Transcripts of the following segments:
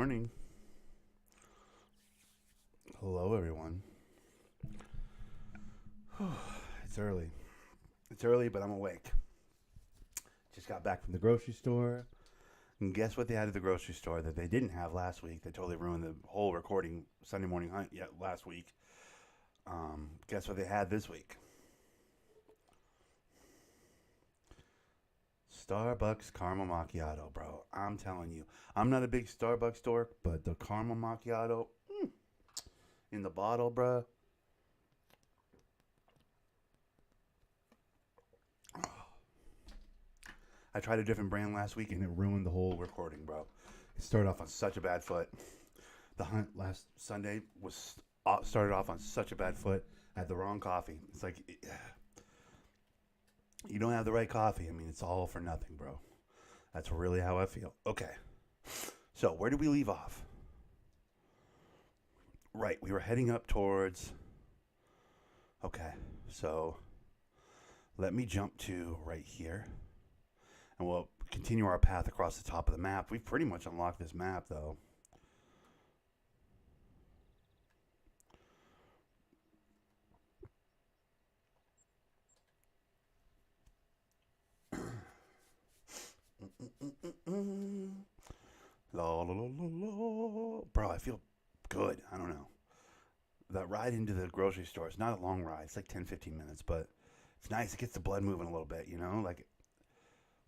morning. Hello, everyone. It's early. It's early, but I'm awake. Just got back from the grocery store. And guess what they had at the grocery store that they didn't have last week? They totally ruined the whole recording Sunday morning hunt last week. Guess what they had this week? Starbucks caramel macchiato, bro. I'm telling you. I'm not a big Starbucks dork, but the caramel macchiato in the bottle, bro. I tried a different brand last week and it ruined the whole recording, bro. It started off on such a bad foot. The hunt last Sunday was started off on such a bad foot. I had the wrong coffee. It's like you don't have the right coffee. I mean, it's all for nothing, bro. That's really how I feel. Okay. So, where did we leave off? Right, we were heading up towards... Okay, so let me jump to right here. And we'll continue our path across the top of the map. We've pretty much unlocked this map, though. La, la, la, la, la. Bro, I feel good. I don't know. That ride into the grocery store, it's not a long ride. It's like 10, 15 minutes, but it's nice. It gets the blood moving a little bit, you know? Like,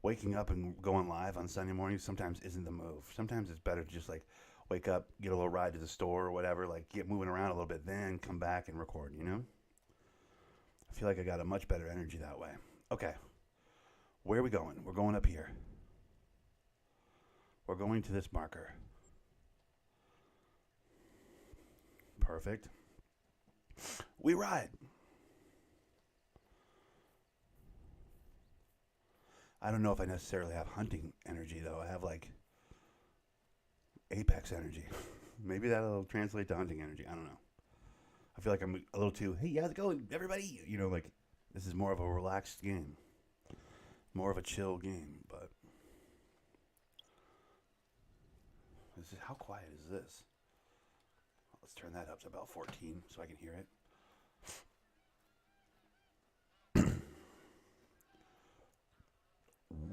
waking up and going live on Sunday mornings sometimes isn't the move. Sometimes it's better to just, like, wake up, get a little ride to the store or whatever, like, get moving around a little bit, then come back and record, you know? I feel like I got a much better energy that way. Okay. Where are we going? We're going up here. We're going to this marker. Perfect. We ride. I don't know if I necessarily have hunting energy, though. I have, like, apex energy. Maybe that'll translate to hunting energy. I don't know. I feel like I'm a little too, hey, how's it going, everybody? You know, like, this is more of a relaxed game. More of a chill game, but... how quiet is this? Let's turn that up to about 14 so I can hear it.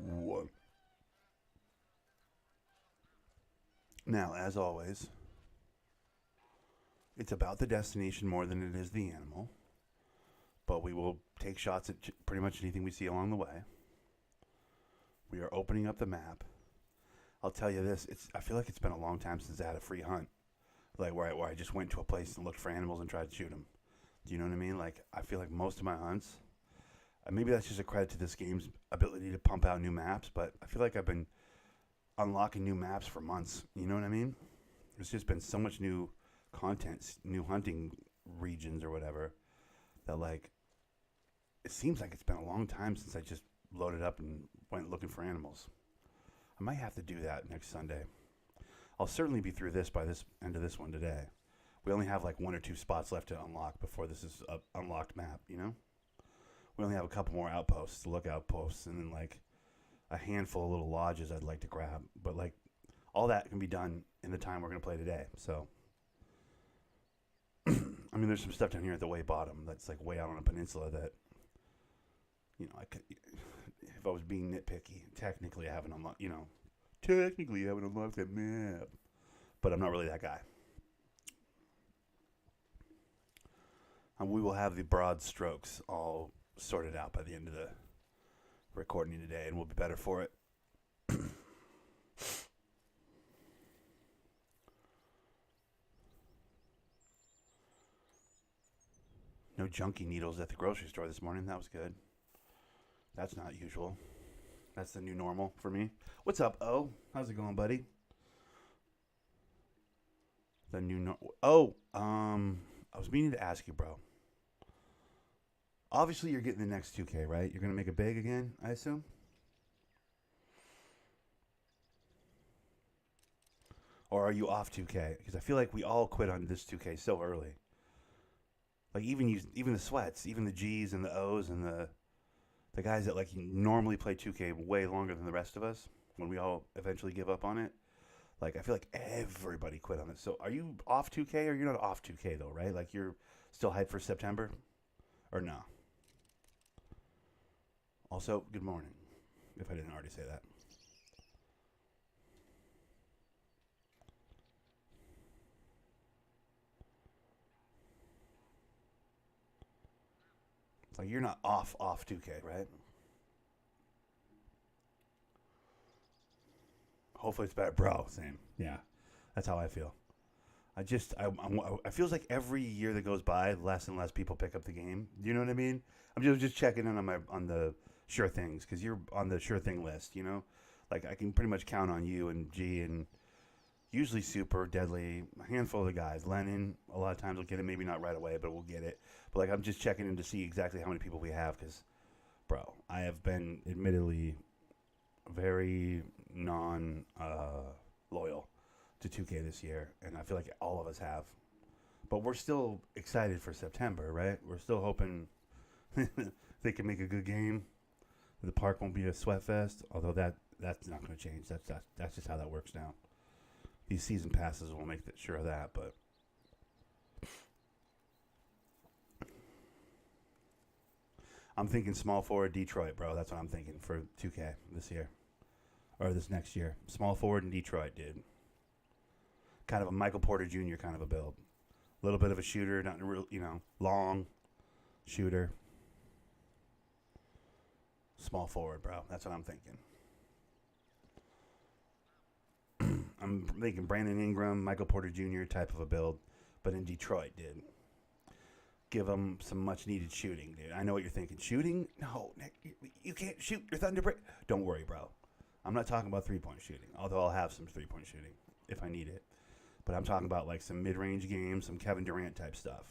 One. Now, as always, it's about the destination more than it is the animal, but we will take shots at pretty much anything we see along the way. We are opening up the map. I'll tell you this, I feel like it's been a long time since I had a free hunt, like where I just went to a place and looked for animals and tried to shoot them. Do you know what I mean? Like, I feel like most of my hunts, maybe that's just a credit to this game's ability to pump out new maps, but I feel like I've been unlocking new maps for months. You know what I mean? There's just been so much new content, new hunting regions or whatever, that, like, it seems like it's been a long time since I just loaded up and went looking for animals. I might have to do that next Sunday. I'll certainly be through this by this end of this one today. We only have like 1 or 2 spots left to unlock before this is an unlocked map, you know? We only have a couple more outposts, lookout posts, and then like a handful of little lodges I'd like to grab. But like all that can be done in the time we're going to play today. So, I mean, there's some stuff down here at the way bottom that's like way out on a peninsula that, you know, I could... If I was being nitpicky, technically I haven't unlocked, that map. But I'm not really that guy. And we will have the broad strokes all sorted out by the end of the recording today, and we'll be better for it. No junkie needles at the grocery store this morning. That was good. That's not usual. That's the new normal for me. What's up, O? How's it going, buddy? The new normal. I was meaning to ask you, bro. Obviously, you're getting the next 2K, right? You're going to make it big again, I assume? Or are you off 2K? Because I feel like we all quit on this 2K so early. Like, even the sweats, even the G's and the O's and the guys that like normally play 2K way longer than the rest of us, when we all eventually give up on it, Like, I feel like everybody quit on it. So, are you off 2K or you're not off 2K though, right? Like, you're still hyped for September, or no? Also, good morning. If I didn't already say that. Like, you're not off 2K, right? Hopefully it's better, bro. Same. Yeah, that's how I feel. I feels like every year that goes by, less and less people pick up the game. Do you know what I mean? I'm just checking in on the sure things because you're on the sure thing list. You know, like I can pretty much count on you and G and usually Super Deadly, a handful of the guys. Lennon, a lot of times will get it, maybe not right away, but we'll get it. But like I'm just checking in to see exactly how many people we have because, bro, I have been admittedly very non loyal to 2K this year, and I feel like all of us have. But we're still excited for September, right? We're still hoping they can make a good game. The park won't be a sweat fest, although that's not going to change. That's just how that works now. These season passes will make sure of that, but I'm thinking small forward Detroit, bro. That's what I'm thinking for 2K this year or this next year. Small forward in Detroit, dude. Kind of a Michael Porter Jr. kind of a build. A little bit of a shooter, not real, long shooter. Small forward, bro. That's what I'm thinking. I'm thinking Brandon Ingram, Michael Porter Jr. type of a build, but in Detroit, dude. Give them some much needed shooting, dude. I know what you're thinking. Shooting? No, Nick, you can't shoot your Thunder break. Don't worry, bro. I'm not talking about 3-point shooting, although I'll have some 3-point shooting if I need it. But I'm talking about like some mid-range games, some Kevin Durant type stuff.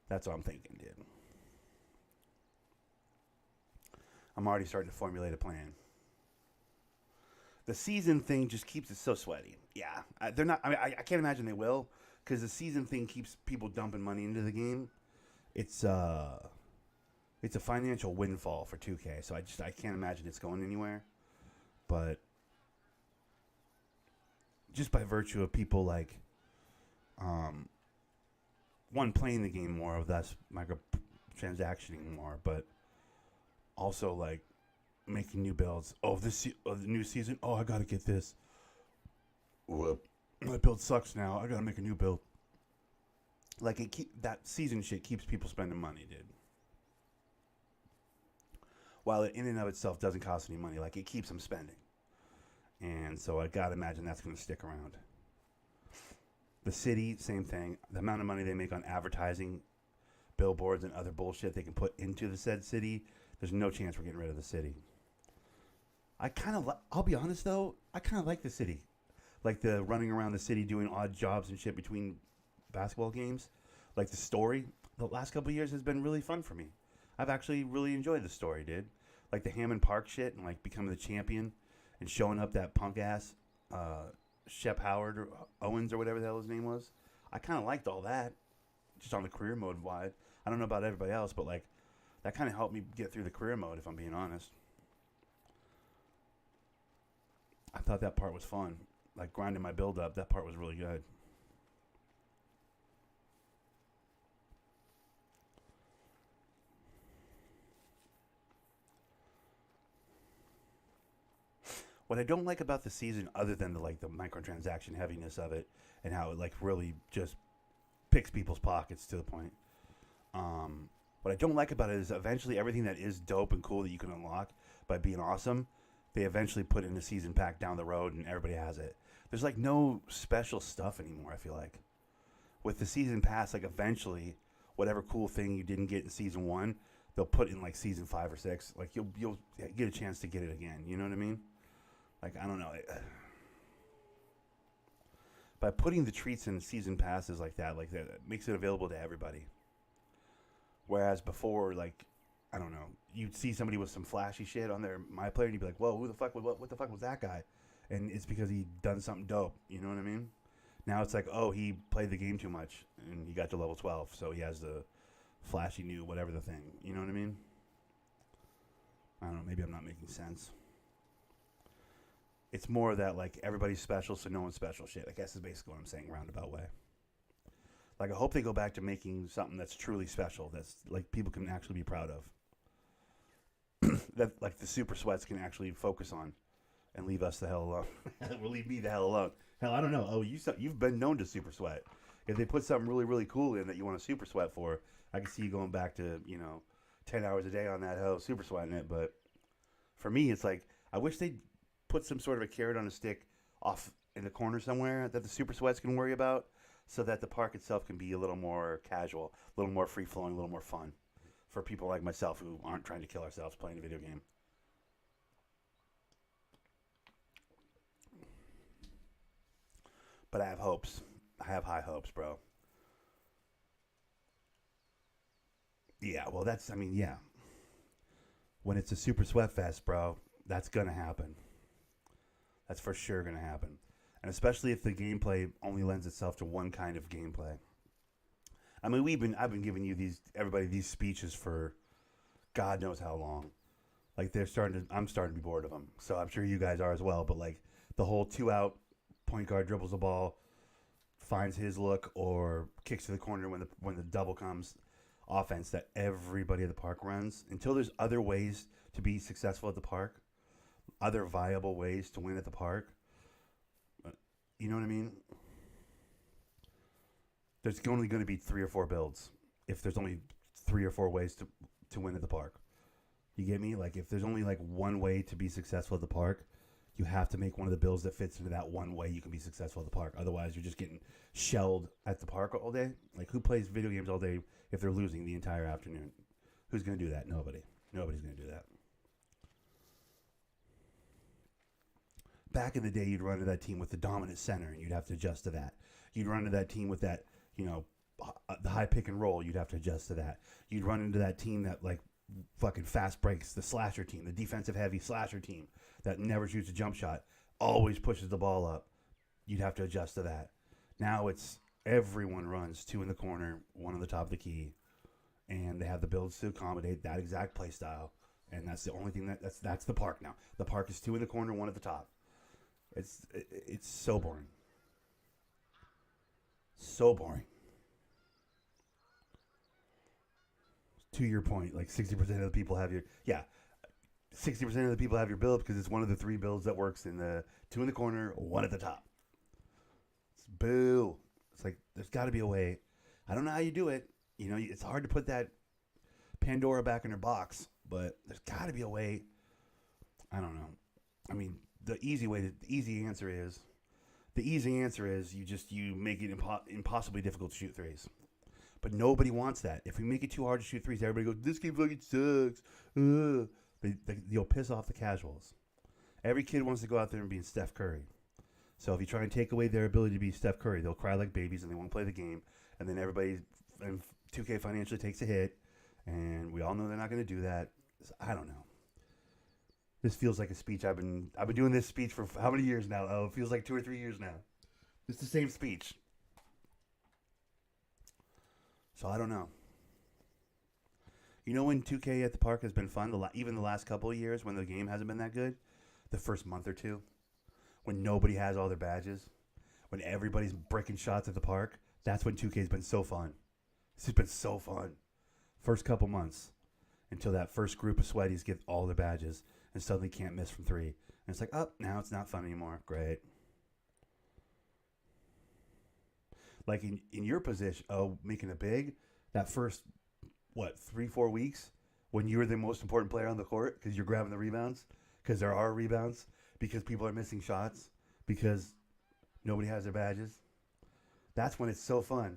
That's what I'm thinking, dude. I'm already starting to formulate a plan. The season thing just keeps it so sweaty. Yeah, they're not. I mean, I can't imagine they will because the season thing keeps people dumping money into the game. It's a financial windfall for 2K. So I can't imagine it's going anywhere. But just by virtue of people like, one playing the game more, of thus microtransactioning more, but also like making new builds. Oh, the new season. Oh, I gotta get this. Whoop. My build sucks now. I gotta make a new build. Like that season shit keeps people spending money, dude. While it in and of itself doesn't cost any money, like it keeps them spending. And so I gotta imagine that's gonna stick around. The city, same thing. The amount of money they make on advertising, billboards, and other bullshit they can put into the said city, there's no chance we're getting rid of the city. I'll be honest though, I kind of like the city. Like the running around the city doing odd jobs and shit between basketball games. Like the story, the last couple of years has been really fun for me. I've actually really enjoyed the story, dude. Like the Hammond Park shit and like becoming the champion and showing up that punk ass Shep Howard or Owens or whatever the hell his name was. I kind of liked all that, just on the career mode wide. I don't know about everybody else, but like that kind of helped me get through the career mode, if I'm being honest. I thought that part was fun. Like grinding my build up, that part was really good. What I don't like about the season, other than the microtransaction heaviness of it, and how it like really just picks people's pockets to the point. What I don't like about it is eventually everything that is dope and cool that you can unlock by being awesome, they eventually put in a season pack down the road and everybody has it. There's like no special stuff anymore, I feel like. With the season pass, like eventually whatever cool thing you didn't get in season 1, they'll put in like season 5 or 6. Like you'll get a chance to get it again, you know what I mean? Like I don't know. By putting the treats in season passes like that it makes it available to everybody. Whereas before, like, I don't know, you'd see somebody with some flashy shit on their My Player, and you'd be like, "Whoa, who the fuck? What the fuck was that guy?" And it's because he done something dope. You know what I mean? Now it's like, oh, he played the game too much, and he got to level 12, so he has the flashy new whatever the thing. You know what I mean? I don't know. Maybe I'm not making sense. It's more of that, like, everybody's special, so no one's special shit. I guess is basically what I'm saying, roundabout way. Like, I hope they go back to making something that's truly special, that's, like, people can actually be proud of. That, like, the super sweats can actually focus on and leave us the hell alone. Will leave me the hell alone. Hell, I don't know. Oh, you've been known to super sweat. If they put something really, really cool in that you want to super sweat for, I can see you going back to, 10 hours a day on that hell super sweating it. But for me, it's like, I wish they'd put some sort of a carrot on a stick off in the corner somewhere that the super sweats can worry about, so that the park itself can be a little more casual, a little more free-flowing, a little more fun for people like myself who aren't trying to kill ourselves playing a video game. But I have hopes. I have high hopes, bro. Yeah, well, yeah. When it's a super sweat fest, bro, that's going to happen. That's for sure going to happen. And especially if the gameplay only lends itself to one kind of gameplay. I mean, I've been giving you these speeches for God knows how long. Like, I'm starting to be bored of them. So I'm sure you guys are as well. But, like, the whole 2-out point guard dribbles the ball, finds his look, or kicks to the corner when the double comes offense that everybody at the park runs. Until there's other ways to be successful at the park, other viable ways to win at the park. You know what I mean? There's only going to be 3 or 4 builds if there's only 3 or 4 ways to win at the park. You get me? Like, if there's only like one way to be successful at the park, you have to make one of the builds that fits into that one way you can be successful at the park. Otherwise, you're just getting shelled at the park all day. Like, who plays video games all day if they're losing the entire afternoon? Who's going to do that? Nobody. Nobody's going to do that. Back in the day, you'd run to that team with the dominant center, and you'd have to adjust to that. You'd run to that team with that, the high pick and roll. You'd have to adjust to that. You'd run into that team that, like, fucking fast breaks, the slasher team, the defensive heavy slasher team that never shoots a jump shot, always pushes the ball up. You'd have to adjust to that. Now it's everyone runs 2 in the corner, 1 on the top of the key, and they have the builds to accommodate that exact play style. And that's the only thing that's the park now. The park is 2 in the corner, 1 at the top. It's so boring. So boring. To your point, like 60% of the people have 60% of the people have your build because it's one of the 3 builds that works in the 2 in the corner, 1 at the top. It's boo. It's like, there's got to be a way. I don't know how you do it. It's hard to put that Pandora back in her box, but there's got to be a way. I don't know. I mean, the easy answer is you make it impossibly difficult to shoot threes. But nobody wants that. If we make it too hard to shoot threes, everybody goes, this game fucking sucks. You'll piss off the casuals. Every kid wants to go out there and be Steph Curry. So if you try and take away their ability to be Steph Curry, they'll cry like babies and they won't play the game. And then and 2K financially takes a hit. And we all know they're not going to do that. So I don't know. This feels like a speech. I've been doing this speech for how many years now? Oh, it feels like 2 or 3 years now. It's the same speech. So I don't know. When 2K at the park has been fun, even the last couple of years when the game hasn't been that good, the first month or two, when nobody has all their badges, when everybody's breaking shots at the park, that's when 2K's been so fun. It's just been so fun. First couple months until that first group of sweaties get all their badges and suddenly can't miss from 3. And it's like, oh, now it's not fun anymore. Great. Like in your position, making a big, that first, 3-4 weeks when you're the most important player on the court because you're grabbing the rebounds, because there are rebounds, because people are missing shots, because nobody has their badges. That's when it's so fun.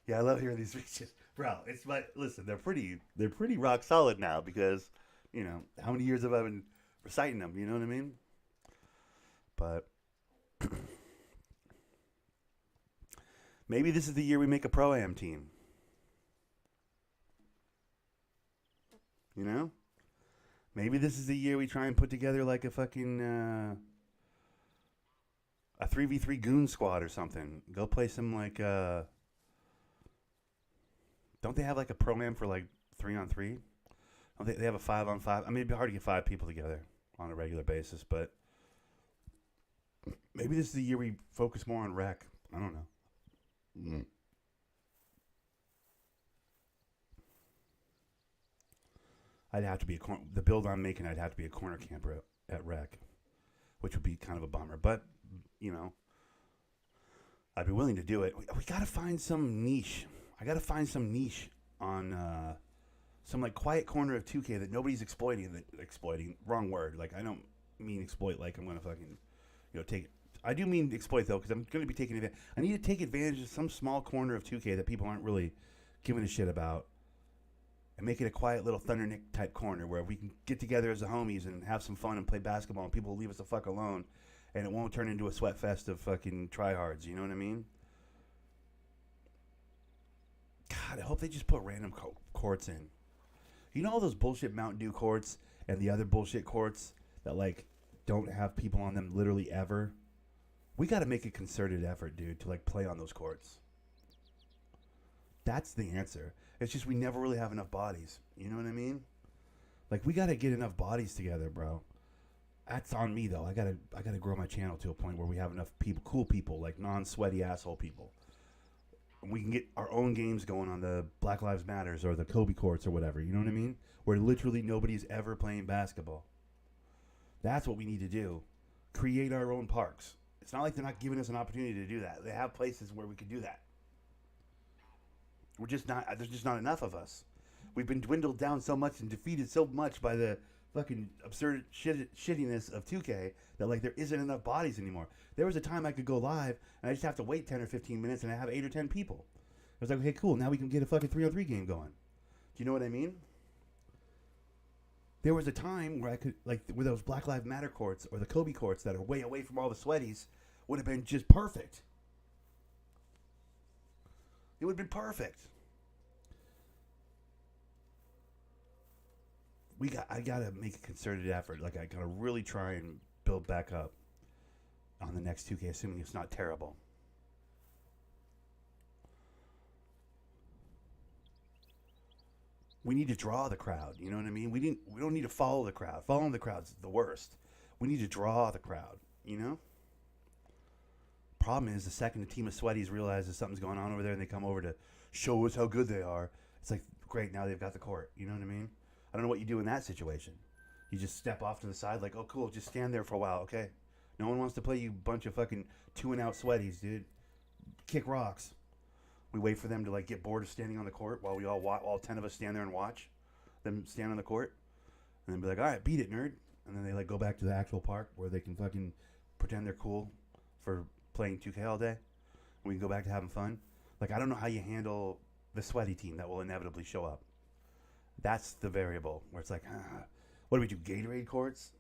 Yeah, I love hearing these speeches. Bro, listen, they're pretty rock solid now because, how many years have I been reciting them, you know what I mean? But maybe this is the year we make a Pro-Am team. Maybe this is the year we try and put together like a fucking a 3v3 goon squad or something. Go play some like don't they have like a Pro-Am for like 3-on-3? Don't they have a 5-on-5? I mean, it'd be hard to get 5 people together on a regular basis, but Maybe this is the year we focus more on rec. I don't know. Mm. I'd have to be the build I'm making. I'd have to be a corner camper at rec, which would be kind of a bummer. But you know, I'd be willing to do it. We got to find some niche. I got to find some niche on some like quiet corner of 2K that nobody's exploiting. Exploiting, wrong word. Like I don't mean exploit. Like I'm gonna fucking, take it. I do mean exploit though, because I'm gonna be taking advantage. I need to take advantage of some small corner of 2K that people aren't really giving a shit about, and make it a quiet little Thundernick type corner where we can get together as the homies and have some fun and play basketball, and people will leave us the fuck alone, and it won't turn into a sweat fest of fucking tryhards. You know what I mean? God, I hope they just put random courts in. You know all those bullshit Mountain Dew courts and the other bullshit courts that like don't have people on them literally ever? We got to make a concerted effort, dude, to like play on those courts. That's the answer. It's just we never really have enough bodies. You know what I mean? Like we got to get enough bodies together, bro. That's on me though. I gotta grow my channel to a point where we have enough people, cool people, like non-sweaty asshole people. We can get our own games going on the Black Lives Matters or the Kobe courts or whatever. You know what I mean? Where literally nobody's ever playing basketball. That's what we need to do. Create our own parks. It's not like they're not giving us an opportunity to do that. They have places where we could do that. We're just not. There's just not enough of us. We've been dwindled down so much and defeated so much by the fucking absurd shittiness of 2K that like there isn't enough bodies anymore. There was a time I could go live and I just have to wait 10 or 15 minutes and I have 8 or 10 people. I was like, okay, cool. Now we can get a fucking 3-on-3 game going. Do you know what I mean? There was a time where I could, like, where those Black Lives Matter courts or the Kobe courts that are way away from all the sweaties would have been just perfect. It would have been perfect. I gotta make a concerted effort. Like I gotta really try and build back up on the next 2K, assuming it's not terrible. We need to draw the crowd. You know what I mean? We don't need to follow the crowd. Following the crowd's the worst. We need to draw the crowd. You know. Problem is, the second a team of sweaties realizes something's going on over there and they come over to show us how good they are, it's like, great, now they've got the court. You know what I mean? I don't know what you do in that situation. You just step off to the side like, oh, cool, just stand there for a while, okay? No one wants to play you bunch of fucking 2-and-out sweaties, dude. Kick rocks. We wait for them to like get bored of standing on the court while we all 10 of us stand there and watch them stand on the court, and then be like, all right, beat it, nerd. And then they like go back to the actual park where they can fucking pretend they're cool for playing 2K all day, and we can go back to having fun. Like I don't know how you handle the sweaty team that will inevitably show up. That's the variable where it's like, what do we do? Gatorade courts?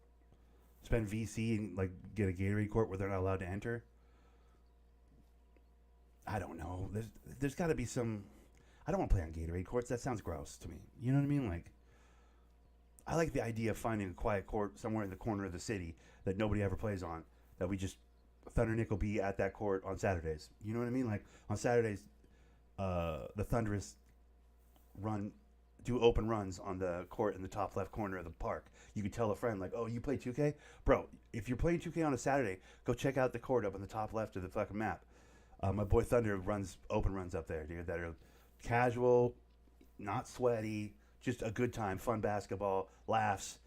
Spend VC and like get a Gatorade court where they're not allowed to enter? I don't know. There's got to be some. I don't want to play on Gatorade courts. That sounds gross to me. You know what I mean? Like, I like the idea of finding a quiet court somewhere in the corner of the city that nobody ever plays on. That we just Thundernick will be at that court on Saturdays. You know what I mean? Like on Saturdays, the Thunderous do open runs on the court in the top left corner of the park. You could tell a friend like, oh, you play 2K? Bro, if you're playing 2K on a Saturday, go check out the court up in the top left of the fucking map. My boy Thunder runs open runs up there, dude, that are casual, not sweaty, just a good time, fun basketball, laughs,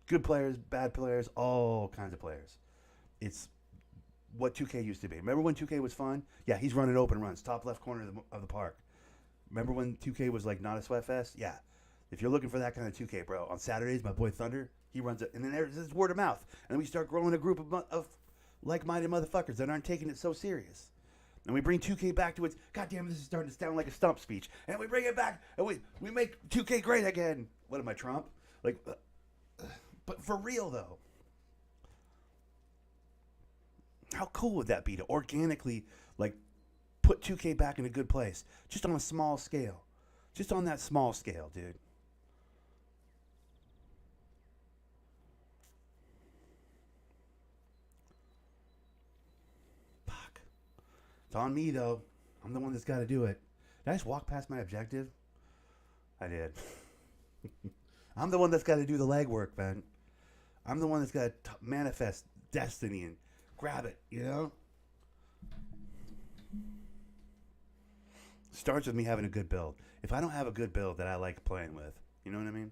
good players, bad players, all kinds of players. It's what 2K used to be. Remember when 2K was fun? Yeah, he's running open runs, top left corner of the park. Remember when 2K was like not a sweat fest? Yeah. If you're looking for that kind of 2K, bro, on Saturdays, my boy Thunder, he runs it. And then there's word of mouth. And then we start growing a group of like-minded motherfuckers that aren't taking it so serious. And we bring 2K back to its, goddamn, this is starting to sound like a stump speech. And we bring it back, and we make 2K great again. What am I, Trump? Like, but for real, though. How cool would that be to organically, like, put 2K back in a good place? Just on a small scale. Just on that small scale, dude. Fuck. It's on me, though. I'm the one that's got to do it. Did I just walk past my objective? I did. I'm the one that's got to do the legwork, man. I'm the one that's got to manifest destiny and grab it, you know? Starts with me having a good build. If I don't have a good build that I like playing with, you know what I mean?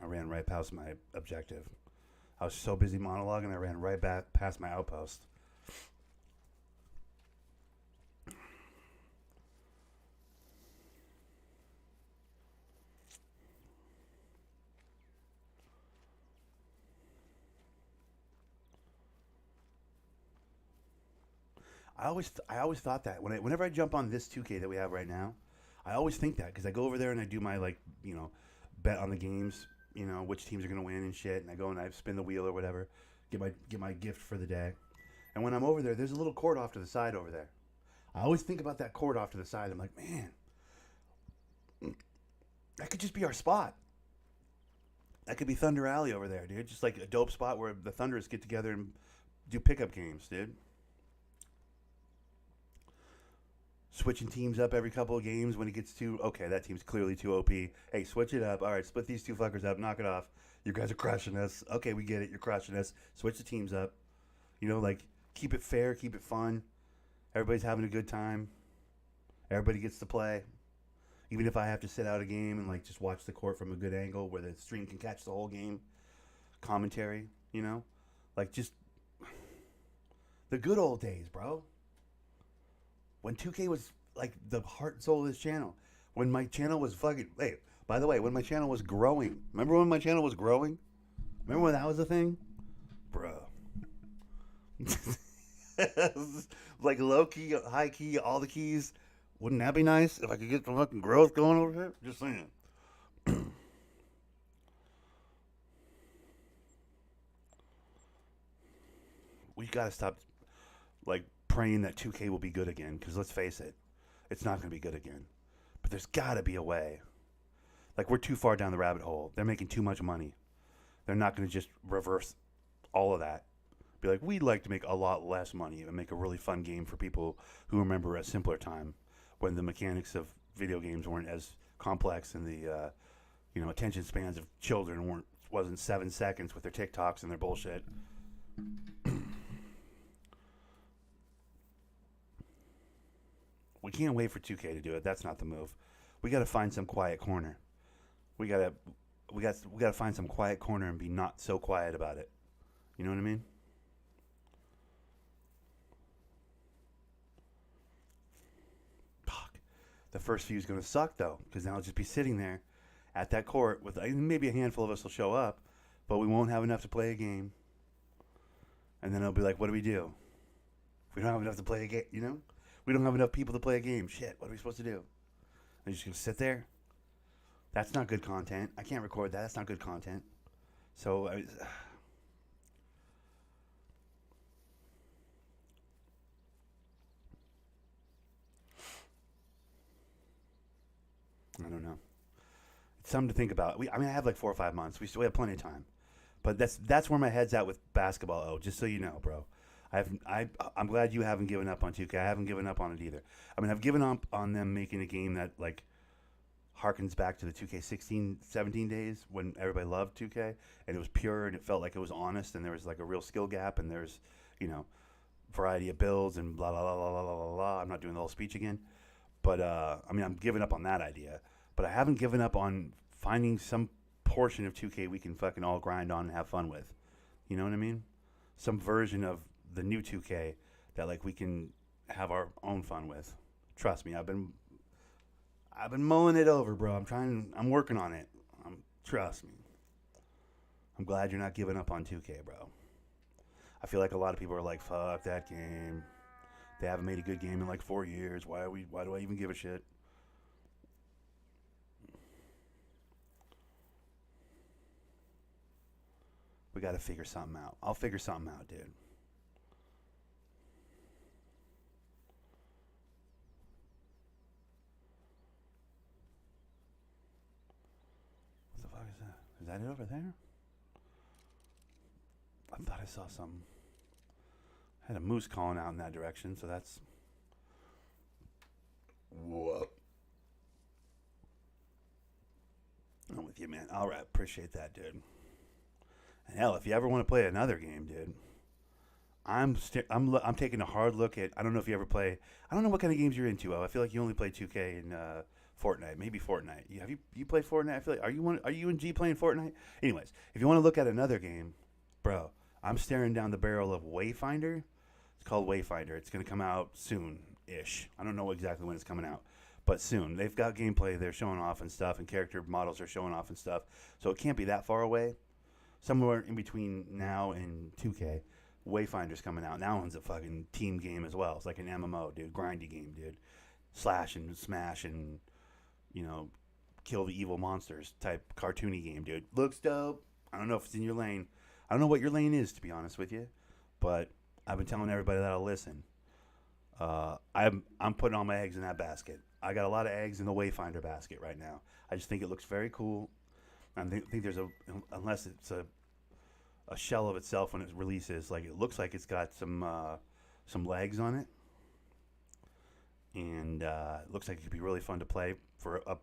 I ran right past my objective. I was so busy monologuing, I ran right back past my outpost. I always thought that whenever I jump on this 2K that we have right now, I always think that because I go over there and I do my bet on the games, which teams are gonna win and shit, and I go and I spin the wheel or whatever, get my gift for the day, and when I'm over there, there's a little court off to the side over there. I always think about that court off to the side. I'm like, man, that could just be our spot. That could be Thunder Alley over there, dude. Just like a dope spot where the Thunders get together and do pickup games, dude. Switching teams up every couple of games when it gets too, okay, that team's clearly too OP. Hey, switch it up. All right, split these two fuckers up. Knock it off. You guys are crushing us. Okay, we get it. You're crushing us. Switch the teams up. Keep it fair. Keep it fun. Everybody's having a good time. Everybody gets to play. Even if I have to sit out a game and, just watch the court from a good angle where the stream can catch the whole game. Commentary, just the good old days, bro. When 2K was the heart and soul of this channel. When my channel was by the way, when my channel was growing. Remember when my channel was growing? Remember when that was a thing? Bro. Low key, high key, all the keys. Wouldn't that be nice if I could get some fucking growth going over here? Just saying. We gotta stop praying that 2K will be good again, because let's face it, it's not going to be good again. But there's got to be a way. We're too far down the rabbit hole. They're making too much money. They're not going to just reverse all of that. Be like, we'd like to make a lot less money and make a really fun game for people who remember a simpler time when the mechanics of video games weren't as complex and the attention spans of children wasn't 7 seconds with their TikToks and their bullshit. We can't wait for 2K to do it. That's not the move. We got to find some quiet corner. We got to find some quiet corner and be not so quiet about it. You know what I mean? Fuck. The first few is going to suck though, because then I'll just be sitting there at that court with maybe a handful of us will show up, but we won't have enough to play a game. And then it'll be like, what do we do? We don't have enough to play a game, We don't have enough people to play a game. Shit, what are we supposed to do? Are you just going to sit there? That's not good content. I can't record that. That's not good content. So, I don't know. It's something to think about. I have 4 or 5 months. We still have plenty of time. But that's where my head's at with basketball, just so you know, bro. I'm glad you haven't given up on 2K. I haven't given up on it either. I've given up on them making a game that harkens back to the 2K16, 17 days when everybody loved 2K and it was pure and it felt like it was honest and there was a real skill gap and there's variety of builds and blah blah blah blah blah blah blah. I'm not doing the whole speech again, but I'm giving up on that idea. But I haven't given up on finding some portion of 2K we can fucking all grind on and have fun with. You know what I mean? Some version of the new 2K that we can have our own fun with. Trust me, I've been mulling it over, bro. I'm working on it. Trust me. I'm glad you're not giving up on 2K, bro. I feel like a lot of people are like, fuck that game. They haven't made a good game in 4 years. Why do I even give a shit? We got to figure something out. I'll figure something out, dude. What the fuck is that? Is that it over there? I thought I saw something. I had a moose calling out in that direction, so that's... Whoa. I'm with you, man. All right, appreciate that, dude. And hell, if you ever want to play another game, dude, I'm taking a hard look at. I don't know if you ever play. I don't know what kind of games you're into. I feel like you only play 2K and Fortnite, maybe Fortnite. Have you played Fortnite? I feel like are you and G playing Fortnite? Anyways, if you want to look at another game, bro, I'm staring down the barrel of Wayfinder. It's called Wayfinder. It's gonna come out soon-ish. I don't know exactly when it's coming out, but soon. They've got gameplay they're showing off and stuff, and character models are showing off and stuff. So it can't be that far away. Somewhere in between now and 2K, Wayfinder's coming out. That one's a fucking team game as well. It's like an MMO, dude. Grindy game, dude. Slash and smash and, you know, kill the evil monsters type cartoony game, dude. Looks dope. I don't know if it's in your lane. I don't know what your lane is, to be honest with you. But I've been telling everybody that I'll listen. I'm putting all my eggs in that basket. I got a lot of eggs in the Wayfinder basket right now. I just think it looks very cool. I think there's unless it's a shell of itself when it releases, like it looks like it's got some legs on it, and it looks like it could be really fun to play for a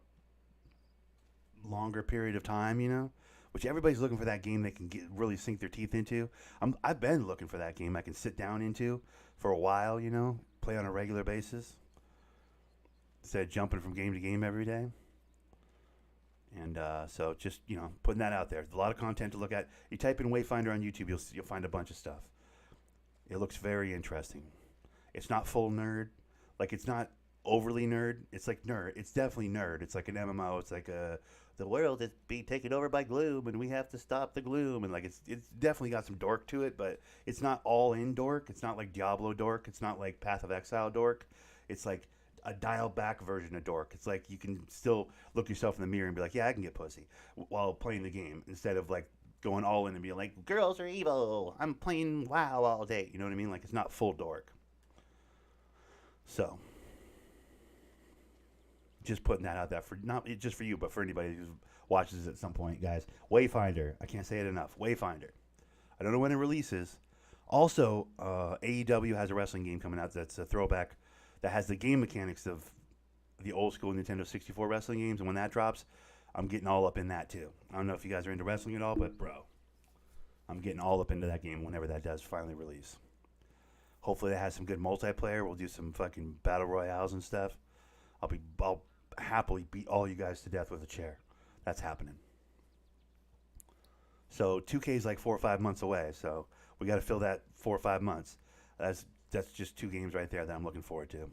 longer period of time, you know. Which everybody's looking for that game they can really sink their teeth into. I've been looking for that game I can sit down into for a while, you know, play on a regular basis instead of jumping from game to game every day. And so just, you know, putting that out there. There's a lot of content to look at. You type in Wayfinder on YouTube, you'll find a bunch of stuff. It looks very interesting. It's not full nerd. Like, it's not overly nerd. It's like nerd. It's definitely nerd. It's like an MMO. It's like the world is being taken over by gloom, and we have to stop the gloom. And like it's definitely got some dork to it, but it's not all in dork. It's not like Diablo dork. It's not like Path of Exile dork. It's like a dialed back version of dork. It's like you can still look yourself in the mirror and be like, yeah, I can get pussy while playing the game, instead of like going all in and being like, girls are evil. I'm playing WoW all day. You know what I mean? Like, it's not full dork. So just putting that out there for not just for you, but for anybody who watches at some point, guys. Wayfinder. I can't say it enough. Wayfinder. I don't know when it releases. Also, AEW has a wrestling game coming out that's a throwback that has the game mechanics of the old school Nintendo 64 wrestling games, and when that drops, I'm getting all up in that too. I don't know if you guys are into wrestling at all, but bro, I'm getting all up into that game whenever that does finally release. Hopefully that has some good multiplayer. We'll do some fucking battle royales and stuff. I'll happily beat all you guys to death with a chair. That's happening. So 2K is like 4 or 5 months away, so we got to fill that 4 or 5 months. That's just 2 games right there that I'm looking forward to.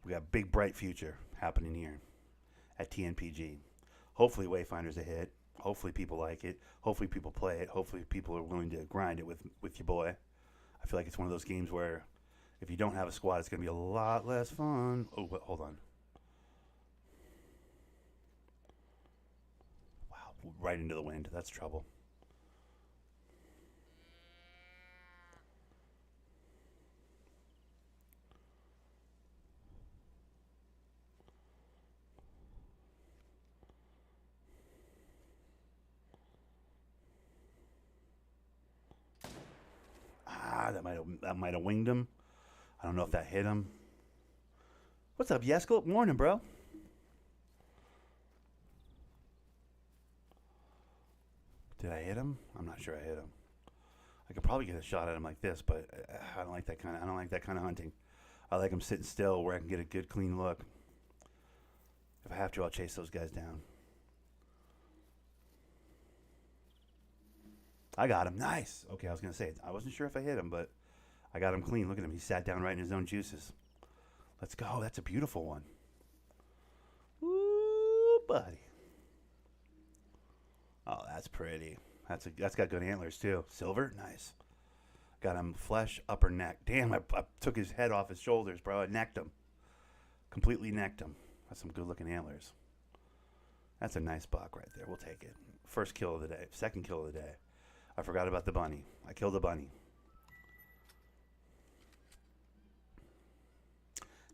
We got a big, bright future happening here at TNPG. Hopefully Wayfinder's a hit. Hopefully people like it. Hopefully people play it. Hopefully people are willing to grind it with your boy. I feel like it's one of those games where if you don't have a squad, it's going to be a lot less fun. Oh, hold on. Wow, right into the wind. That's trouble. That might have winged him. I don't know if that hit him. What's up, Yesko? Morning, bro. Did I hit him? I'm not sure I hit him. I could probably get a shot at him like this, but I don't like that kind of hunting. I like him sitting still where I can get a good clean look. If I have to, I'll chase those guys down. I got him. Nice. Okay, I was going to say, I wasn't sure if I hit him, but I got him clean. Look at him. He sat down right in his own juices. Let's go. That's a beautiful one. Ooh, buddy. Oh, that's pretty. That's got good antlers, too. Silver? Nice. Got him flesh, upper neck. Damn, I took his head off his shoulders, bro. I necked him. Completely necked him. That's some good-looking antlers. That's a nice buck right there. We'll take it. First kill of the day. Second kill of the day. I forgot about the bunny. I killed a bunny.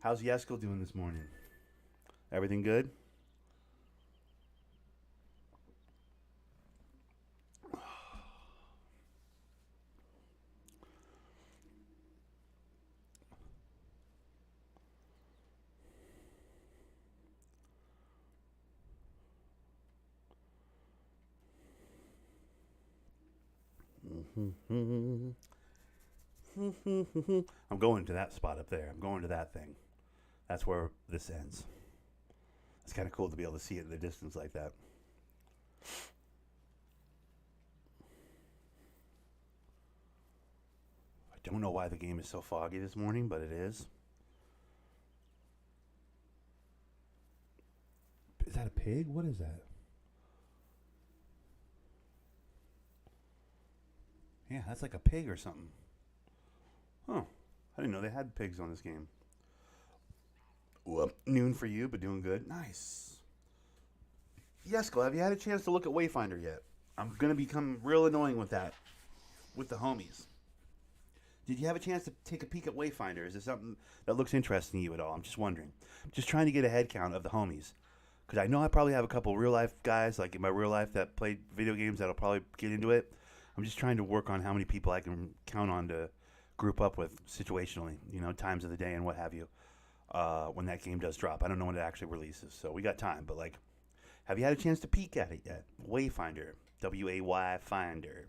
How's Yesko doing this morning? Everything good? I'm going to that spot up there. I'm going to that thing. That's where this ends. It's kind of cool to be able to see it in the distance like that. I don't know why the game is so foggy this morning, but it is. Is that a pig? What is that? Yeah, that's like a pig or something. Oh, I didn't know they had pigs on this game. Well, noon for you, but doing good. Nice. Yes, Glenn, have you had a chance to look at Wayfinder yet? I'm going to become real annoying with that, with the homies. Did you have a chance to take a peek at Wayfinder? Is this something that looks interesting to you at all? I'm just wondering. I'm just trying to get a head count of the homies. Because I know I probably have a couple real life guys, like in my real life, that played video games that'll probably get into it. I'm just trying to work on how many people I can count on to group up with situationally, you know, times of the day and what have you, when that game does drop. I don't know when it actually releases, so we got time. But, like, have you had a chance to peek at it yet? Wayfinder. W-A-Y Finder.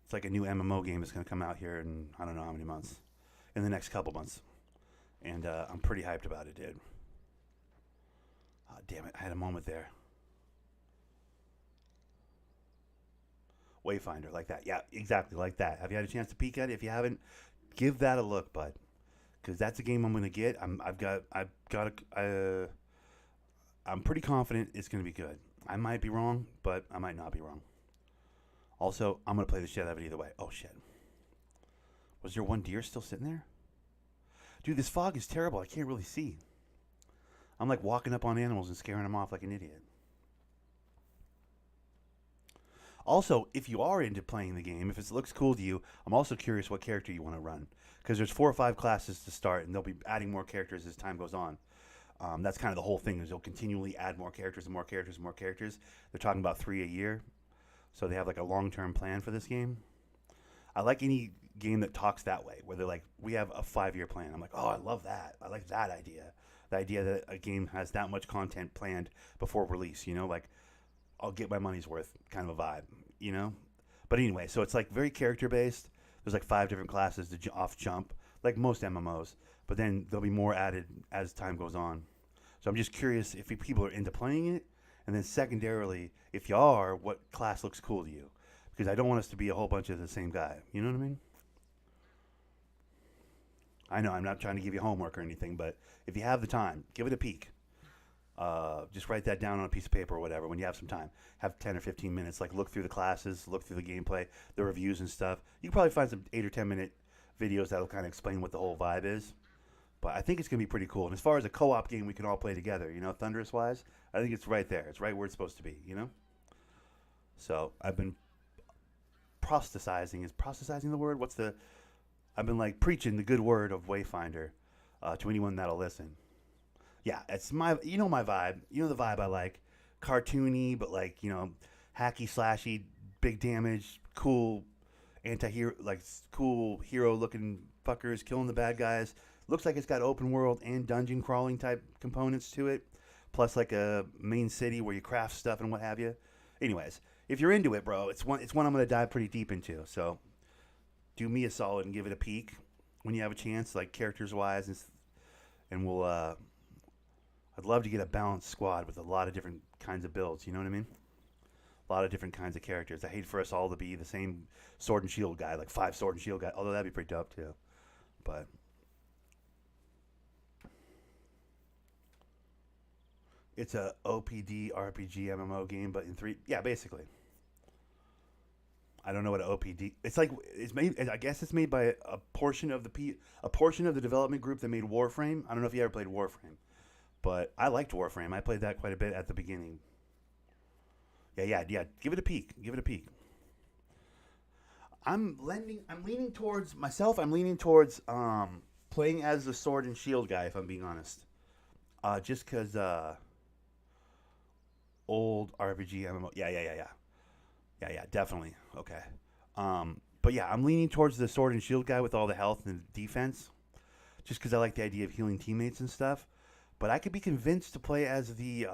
It's like a new MMO game that's going to come out here in I don't know how many months. In the next couple months. And I'm pretty hyped about it, dude. Oh, damn it. I had a moment there. Wayfinder, like that. Yeah, exactly, like that. Have you had a chance to peek at it? If you haven't, give that a look, bud. Because that's a game I'm going to get. I'm pretty confident it's going to be good. I might be wrong, but I might not be wrong. Also, I'm going to play the shit out of it either way. Oh, shit. Was there one deer still sitting there? Dude, this fog is terrible. I can't really see. I'm like walking up on animals and scaring them off like an idiot. Also, if you are into playing the game, if it looks cool to you, I'm also curious what character you want to run. Because there's 4 or 5 classes to start, and they'll be adding more characters as time goes on. That's kind of the whole thing, is they'll continually add more characters and more characters and more characters. They're talking about 3 a year. So they have like a long-term plan for this game. I like any game that talks that way, where they're like, we have a 5-year plan. I'm like, oh, I love that. I like that idea. The idea that a game has that much content planned before release, you know, like I'll get my money's worth kind of a vibe, you know? But anyway, so it's like very character-based. There's like 5 different classes to off jump, like most MMOs. But then there'll be more added as time goes on. So I'm just curious if people are into playing it. And then secondarily, if you are, what class looks cool to you? Because I don't want us to be a whole bunch of the same guy. You know what I mean? I know I'm not trying to give you homework or anything, but if you have the time, give it a peek. Just write that down on a piece of paper or whatever when you have some time. Have 10 or 15 minutes. Like, look through the classes, look through the gameplay, the reviews and stuff. You can probably find some 8 or 10 minute videos that'll kind of explain what the whole vibe is. But I think it's going to be pretty cool. And as far as a co-op game we can all play together, you know, Thunderous-wise, I think it's right there. It's right where it's supposed to be, you know? So I've been proselytizing. Is proselytizing the word? I've been like preaching the good word of Wayfinder to anyone that'll listen. Yeah, it's my vibe. You know the vibe I like. Cartoony, but like, you know, hacky slashy, big damage, cool anti-hero, like cool hero looking fuckers killing the bad guys. Looks like it's got open world and dungeon crawling type components to it, plus like a main city where you craft stuff and what have you. Anyways, if you're into it, bro, it's one I'm going to dive pretty deep into. So do me a solid and give it a peek when you have a chance, like characters wise, and we'll. I'd love to get a balanced squad with a lot of different kinds of builds. You know what I mean? A lot of different kinds of characters. I hate for us all to be the same sword and shield guy, like 5 sword and shield guy. Although that'd be pretty dope too, but. It's a OPD RPG MMO game, but in 3. Yeah, basically. I don't know what an OPD. It's like it's made. I guess it's made by a portion of the development group that made Warframe. I don't know if you ever played Warframe, but I liked Warframe. I played that quite a bit at the beginning. Yeah. Give it a peek. I'm leaning towards myself. I'm leaning towards playing as the sword and shield guy. If I'm being honest, just because. Old RPG MMO. Yeah, definitely. Okay. But yeah, I'm leaning towards the sword and shield guy with all the health and defense, just because I like the idea of healing teammates and stuff. But I could be convinced to play as the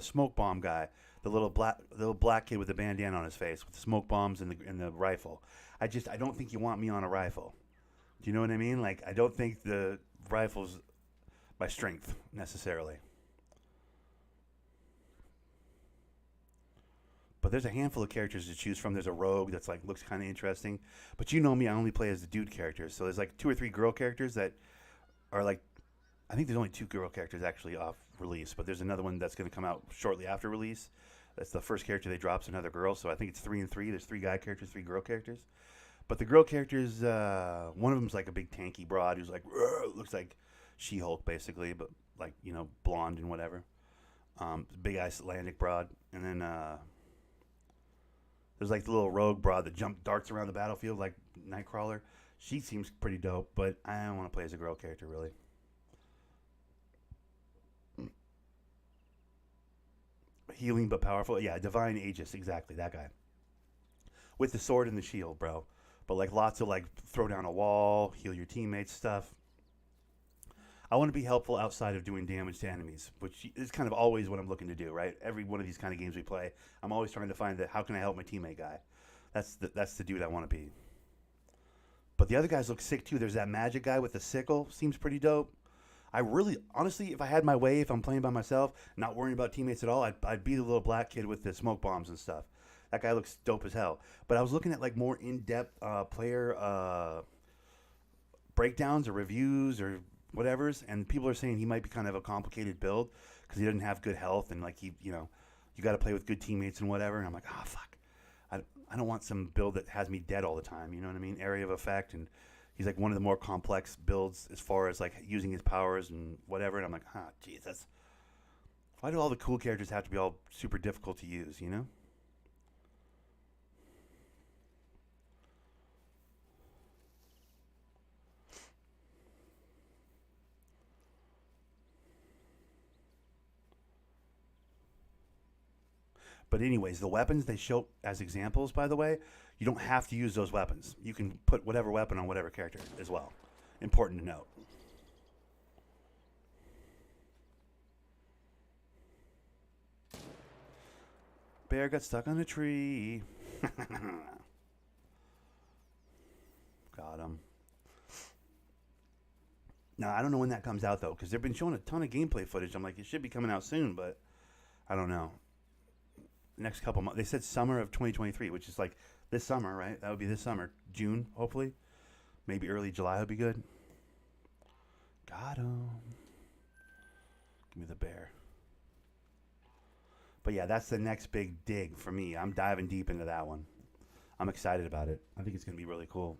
smoke bomb guy, the little black kid with the bandana on his face with the smoke bombs and the rifle. I don't think you want me on a rifle. Do you know what I mean? Like, I don't think the rifle's my strength necessarily. But there's a handful of characters to choose from. There's a rogue that's like looks kind of interesting. But you know me, I only play as the dude characters. So there's like 2 or 3 girl characters that are like, I think there's only 2 girl characters actually off release, but there's another one that's going to come out shortly after release. That's the first character they drop, is another girl. So I think it's 3 and 3. There's 3 guy characters, 3 girl characters. But the girl characters, one of them's like a big tanky broad who's like, looks like She-Hulk basically, but like, blonde and whatever. Big Icelandic broad. And then there's like the little rogue broad that darts around the battlefield like Nightcrawler. She seems pretty dope, but I don't want to play as a girl character really. Healing but powerful. Yeah, Divine Aegis, exactly, that guy. With the sword and the shield, bro. But like lots of like throw down a wall, heal your teammates stuff. I want to be helpful outside of doing damage to enemies, which is kind of always what I'm looking to do, right? Every one of these kind of games we play, I'm always trying to find that how can I help my teammate guy. That's the dude I want to be. But the other guys look sick too. There's that magic guy with the sickle, seems pretty dope. I really, honestly, if I had my way, if I'm playing by myself, not worrying about teammates at all, I'd be the little black kid with the smoke bombs and stuff. That guy looks dope as hell. But I was looking at like more in-depth player breakdowns or reviews or whatever's, and people are saying he might be kind of a complicated build because he doesn't have good health and like you got to play with good teammates and whatever. And I'm like, fuck, I don't want some build that has me dead all the time. You know what I mean? Area of effect, and he's like one of the more complex builds as far as like using his powers and whatever. And I'm like, Jesus, why do all the cool characters have to be all super difficult to use? You know? But anyways, the weapons they show as examples, by the way, you don't have to use those weapons. You can put whatever weapon on whatever character as well. Important to note. Bear got stuck on a tree. Got him. Now, I don't know when that comes out, though, because they've been showing a ton of gameplay footage. I'm like, it should be coming out soon, but I don't know. Next couple months. They said summer of 2023, which is like this summer, right? That would be this summer. June, hopefully. Maybe early July would be good. Got him. Give me the bear. But yeah, that's the next big dig for me. I'm diving deep into that one. I'm excited about it. I think it's going to be really cool.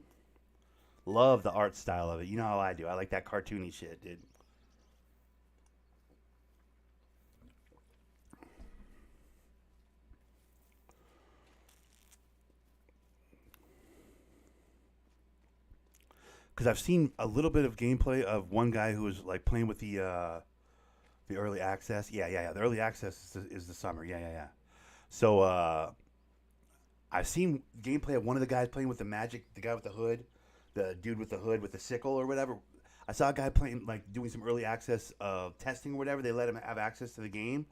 Love the art style of it. You know how I do. I like that cartoony shit, dude. Because I've seen a little bit of gameplay of one guy who was like playing with the early access. Yeah. The early access is the summer. Yeah. So I've seen gameplay of one of the guys playing with the guy with the hood, the dude with the hood with the sickle or whatever. I saw a guy playing, like doing some early access testing or whatever. They let him have access to the game,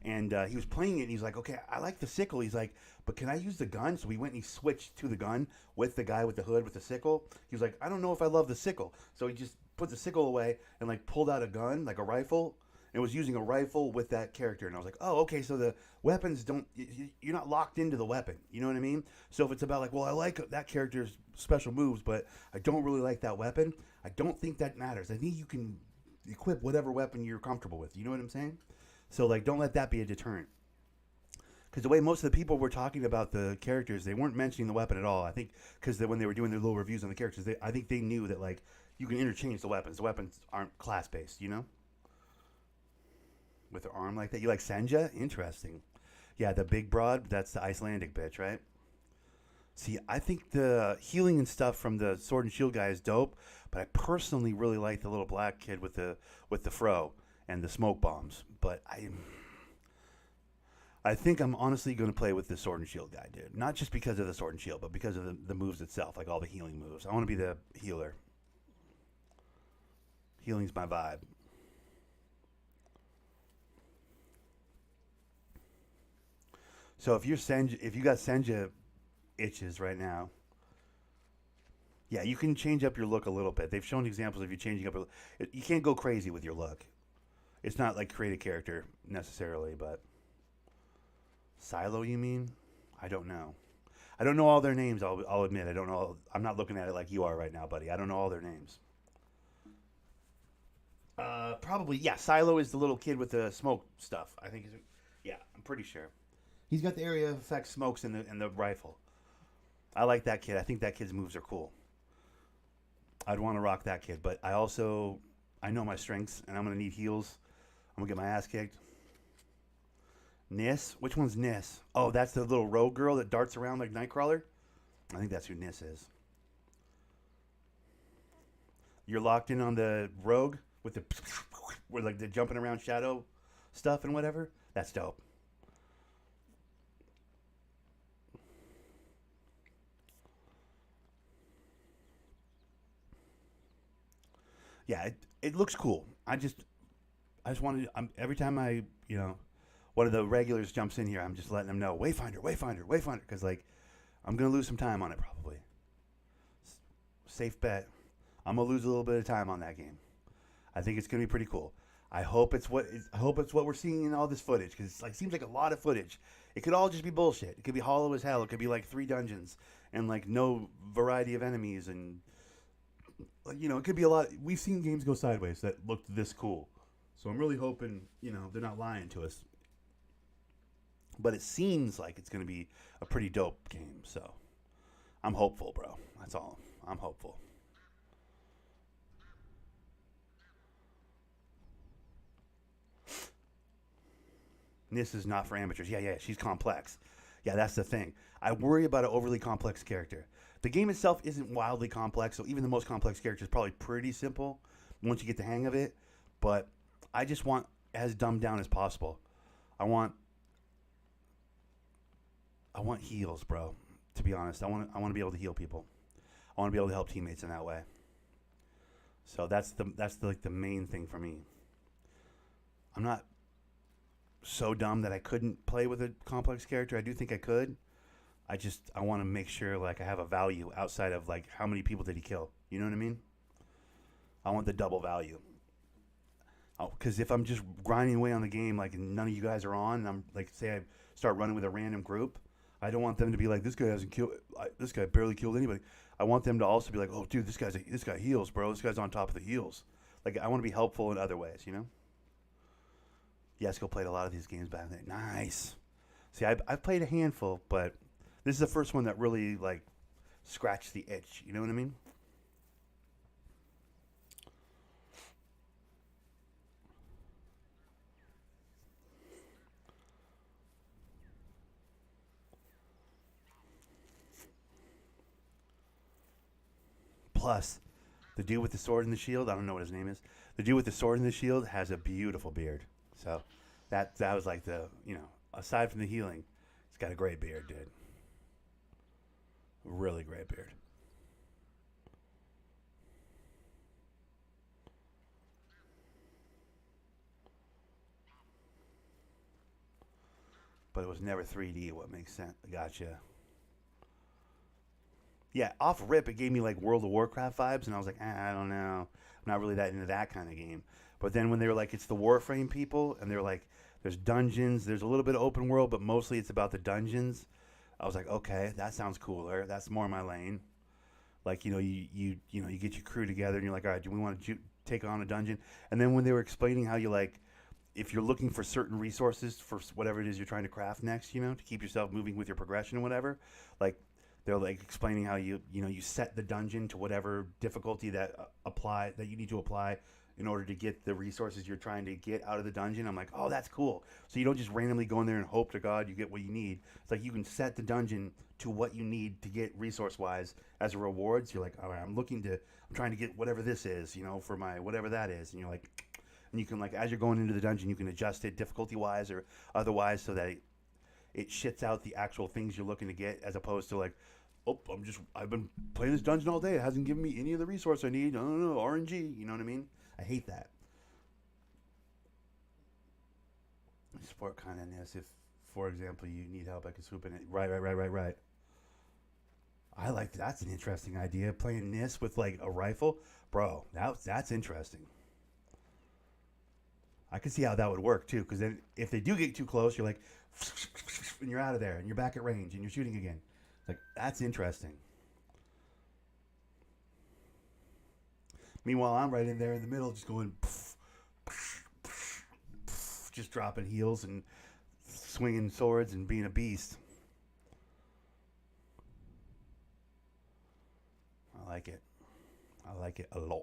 and he was playing it. And he's like, "Okay, I like the sickle." He's like, "But can I use the gun?" So we went and he switched to the gun with the guy with the hood with the sickle. He was like, "I don't know if I love the sickle," so he just put the sickle away and like pulled out a gun, like a rifle, and was using a rifle with that character. And I was like, "Oh, okay." So the weapons don't, you're not locked into the weapon. You know what I mean? So if it's about like, well, I like that character's special moves, but I don't really like that weapon, I don't think that matters. I think you can equip whatever weapon you're comfortable with. You know what I'm saying? So like, don't let that be a deterrent. Because the way most of the people were talking about the characters, they weren't mentioning the weapon at all. I think because when they were doing their little reviews on the characters, I think they knew that like you can interchange the weapons. The weapons aren't class based, you know. With her arm like that, you like Senja? Interesting. Yeah, the big broad. That's the Icelandic bitch, right? See, I think the healing and stuff from the sword and shield guy is dope, but I personally really like the little black kid with the fro and the smoke bombs. But I think I'm honestly going to play with the sword and shield guy, dude. Not just because of the sword and shield, but because of the moves itself, like all the healing moves. I want to be the healer. Healing's my vibe. So if you got Senja itches right now, yeah, you can change up your look a little bit. They've shown examples of you changing up. You can't go crazy with your look. It's not like create a character necessarily, but Silo, you mean? I don't know. I don't know all their names. I'll admit I don't know. I'm not looking at it like you are right now, buddy. I don't know all their names. Probably yeah. Silo is the little kid with the smoke stuff. I think. Yeah, I'm pretty sure. He's got the area effect smokes in the rifle. I like that kid. I think that kid's moves are cool. I'd want to rock that kid, but I know my strengths, and I'm gonna need heals. I'm gonna get my ass kicked. Nis? Which one's Nis? Oh, that's the little rogue girl that darts around like Nightcrawler? I think that's who Nis is. You're locked in on the rogue with the with like the jumping around shadow stuff and whatever? That's dope. Yeah, it looks cool. I just wanted every time one of the regulars jumps in here, I'm just letting them know Wayfinder, Wayfinder, Wayfinder, because like I'm gonna lose some time on it probably. Safe bet. I'm gonna lose a little bit of time on that game. I think it's gonna be pretty cool. I hope it's what we're seeing in all this footage because it's like seems like a lot of footage. It could all just be bullshit. It could be hollow as hell. It could be like 3 dungeons and like no variety of enemies and it could be a lot. We've seen games go sideways that looked this cool, so I'm really hoping they're not lying to us. But it seems like it's going to be a pretty dope game. So I'm hopeful, bro. That's all. I'm hopeful. This is not for amateurs. Yeah, yeah, she's complex. Yeah, that's the thing. I worry about an overly complex character. The game itself isn't wildly complex, so even the most complex character is probably pretty simple once you get the hang of it. But I just want as dumbed down as possible. I want heals, bro. To be honest, I want to be able to heal people. I want to be able to help teammates in that way. So that's the main thing for me. I'm not so dumb that I couldn't play with a complex character. I do think I could. I want to make sure like I have a value outside of like how many people did he kill. You know what I mean? I want the double value. Oh, because if I'm just grinding away on the game like none of you guys are on, and I'm like say I start running with a random group, I don't want them to be like this guy hasn't killed. This guy barely killed anybody. I want them to also be like, oh dude, this guy heals, bro. This guy's on top of the heals. Like I want to be helpful in other ways, you know. Yesco played a lot of these games back then. Nice. See, I've played a handful, but this is the first one that really like scratched the itch. You know what I mean? Plus, the dude with the sword and the shield, I don't know what his name is. The dude with the sword and the shield has a beautiful beard. So that was like aside from the healing, he's got a great beard, dude. Really great beard. But it was never 3D. What makes sense? Gotcha. Yeah, off rip, it gave me like World of Warcraft vibes, and I was like, I don't know. I'm not really that into that kind of game. But then when they were like, it's the Warframe people, and they're like, there's dungeons, there's a little bit of open world, but mostly it's about the dungeons. I was like, okay, that sounds cooler. That's more my lane. Like you get your crew together, and you're like, all right, do we want to take on a dungeon? And then when they were explaining how you like, if you're looking for certain resources for whatever it is you're trying to craft next, to keep yourself moving with your progression and whatever, like they're like explaining how you set the dungeon to whatever difficulty that you need to apply in order to get the resources you're trying to get out of the dungeon. I'm like, oh, that's cool. So you don't just randomly go in there and hope to God you get what you need. It's like you can set the dungeon to what you need to get resource wise as a reward. So you're like, all right, I'm trying to get whatever this is, for my whatever that is, and you're like, and you can like as you're going into the dungeon, you can adjust it difficulty wise or otherwise so that it shits out the actual things you're looking to get as opposed to like, oh, I've been playing this dungeon all day. It hasn't given me any of the resource I need. I don't know, RNG. You know what I mean? I hate that. Sport kind of if for example, you need help, I can swoop in it. Right. I like that's an interesting idea. Playing this with like a rifle, bro. That's interesting. I can see how that would work too, because then if they do get too close, you're like, and you're out of there, and you're back at range, and you're shooting again. Like that's interesting. Meanwhile, I'm right in there in the middle, just going, just dropping heels and swinging swords and being a beast. I like it. I like it a lot.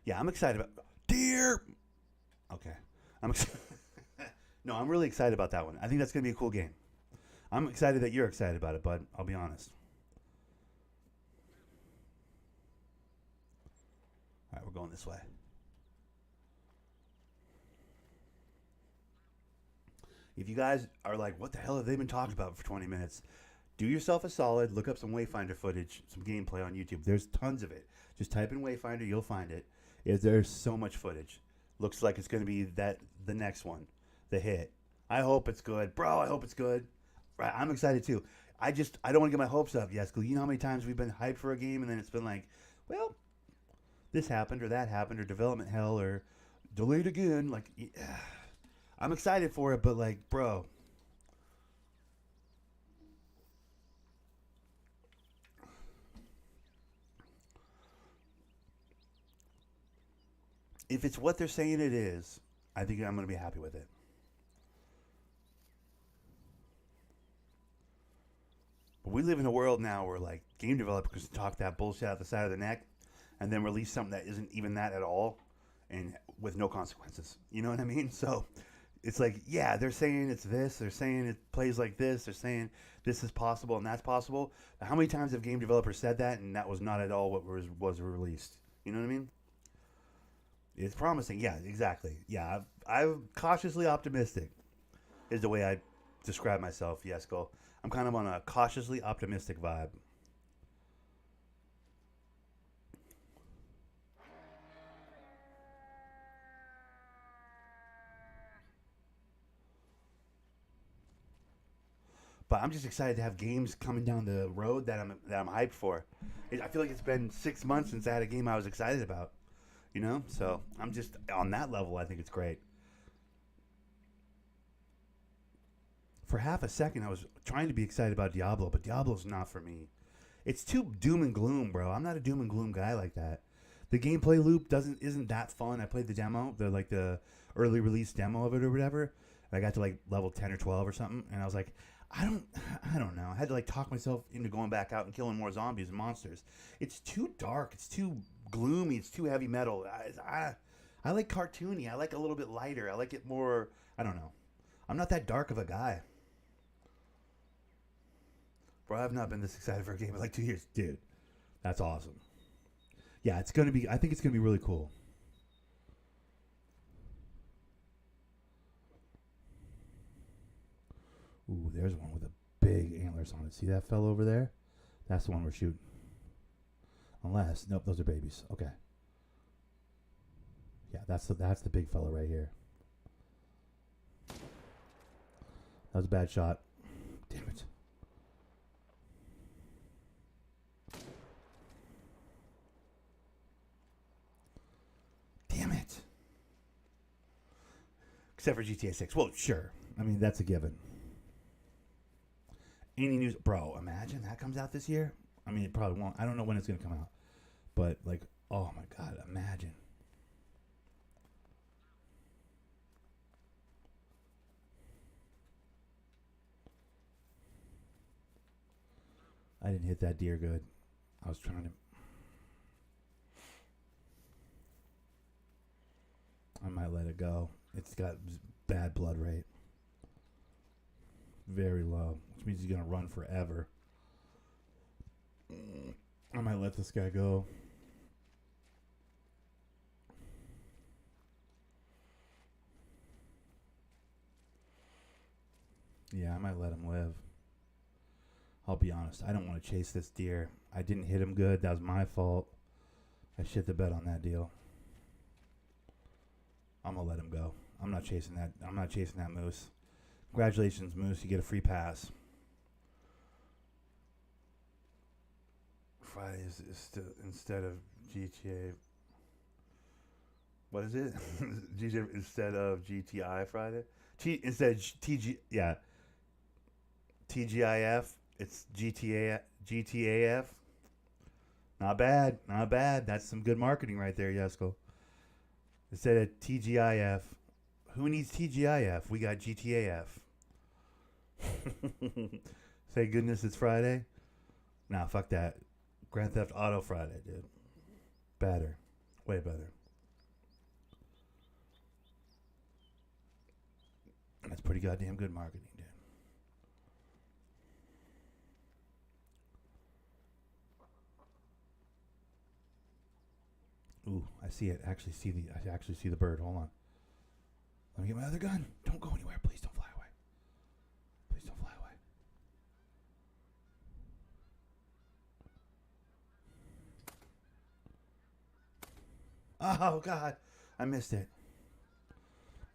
Yeah, I'm excited about deer. Okay, no, I'm really excited about that one. I think that's gonna be a cool game. I'm excited that you're excited about it, bud. I'll be honest. All right, we're going this way. If you guys are like, what the hell have they been talking about for 20 minutes? Do yourself a solid. Look up some Wayfinder footage, some gameplay on YouTube. There's tons of it. Just type in Wayfinder, you'll find it. There's so much footage. Looks like it's going to be the next one, the hit. I hope it's good. Bro, I hope it's good. Right, I'm excited too. I don't want to get my hopes up, yes, because you know how many times we've been hyped for a game and then it's been like, well, this happened or that happened or development hell or delayed again. Like, yeah. I'm excited for it, but like, bro. If it's what they're saying it is, I think I'm going to be happy with it. But we live in a world now where like game developers talk that bullshit out the side of the neck and then release something that isn't even that at all and with no consequences. You know what I mean? So it's like, yeah, they're saying it's this. They're saying it plays like this. They're saying this is possible and that's possible. But how many times have game developers said that and that was not at all what was released? You know what I mean? It's promising. Yeah, exactly. Yeah, I'm cautiously optimistic is the way I describe myself, Yesko. I'm kind of on a cautiously optimistic vibe. But I'm just excited to have games coming down the road that I'm hyped for. I feel like it's been 6 months since I had a game I was excited about. You know, so I'm just on that level. I think it's great. For half a second, I was trying to be excited about Diablo, but Diablo's not for me. It's too doom and gloom, bro. I'm not a doom and gloom guy like that. The gameplay loop isn't that fun. I played the demo, the early release demo of it or whatever. And I got to like level 10 or 12 or something, and I was like, I don't know. I had to like talk myself into going back out and killing more zombies and monsters. It's too dark. It's too gloomy. It's too heavy metal. I like cartoony. I like a little bit lighter. I like it more. I don't know. I'm not that dark of a guy. Bro, I've not been this excited for a game in like 2 years. Dude, that's awesome. Yeah, it's going to be, I think it's going to be really cool. Ooh, there's one with a big antlers on it. See that fellow over there? That's the one we're shooting. Unless, nope, those are babies. Okay. Yeah, that's the big fella right here. That was a bad shot. Damn it. Damn it. Except for GTA 6. Well, sure. I mean, that's a given. Any news? Bro, imagine that comes out this year. I mean, it probably won't. I don't know when it's going to come out. But, like, oh my God, imagine. I didn't hit that deer good. I was trying to. I might let it go. It's got bad blood rate. Very low, which means he's going to run forever. I might let this guy go. Yeah, I might let him live. I'll be honest. I don't want to chase this deer. I didn't hit him good. That was my fault. I shit the bed on that deal. I'm gonna let him go. I'm not chasing that moose. Congratulations, Moose. You get a free pass. Friday is still instead of GTA. What is it? GTA instead of GTI Friday. Instead of TG. Yeah. TGIF. It's GTAF. Not bad. Not bad. That's some good marketing right there, Yesko. Instead of TGIF. Who needs TGIF? We got GTAF. Say goodness it's Friday? Nah, fuck that. Grand Theft Auto Friday, dude. Better. Way better. That's pretty goddamn good marketing, dude. Ooh, I see it. I actually see the bird. Hold on. Let me get my other gun. Don't go anywhere. Please don't fly away. Please don't fly away. Oh, God. I missed it.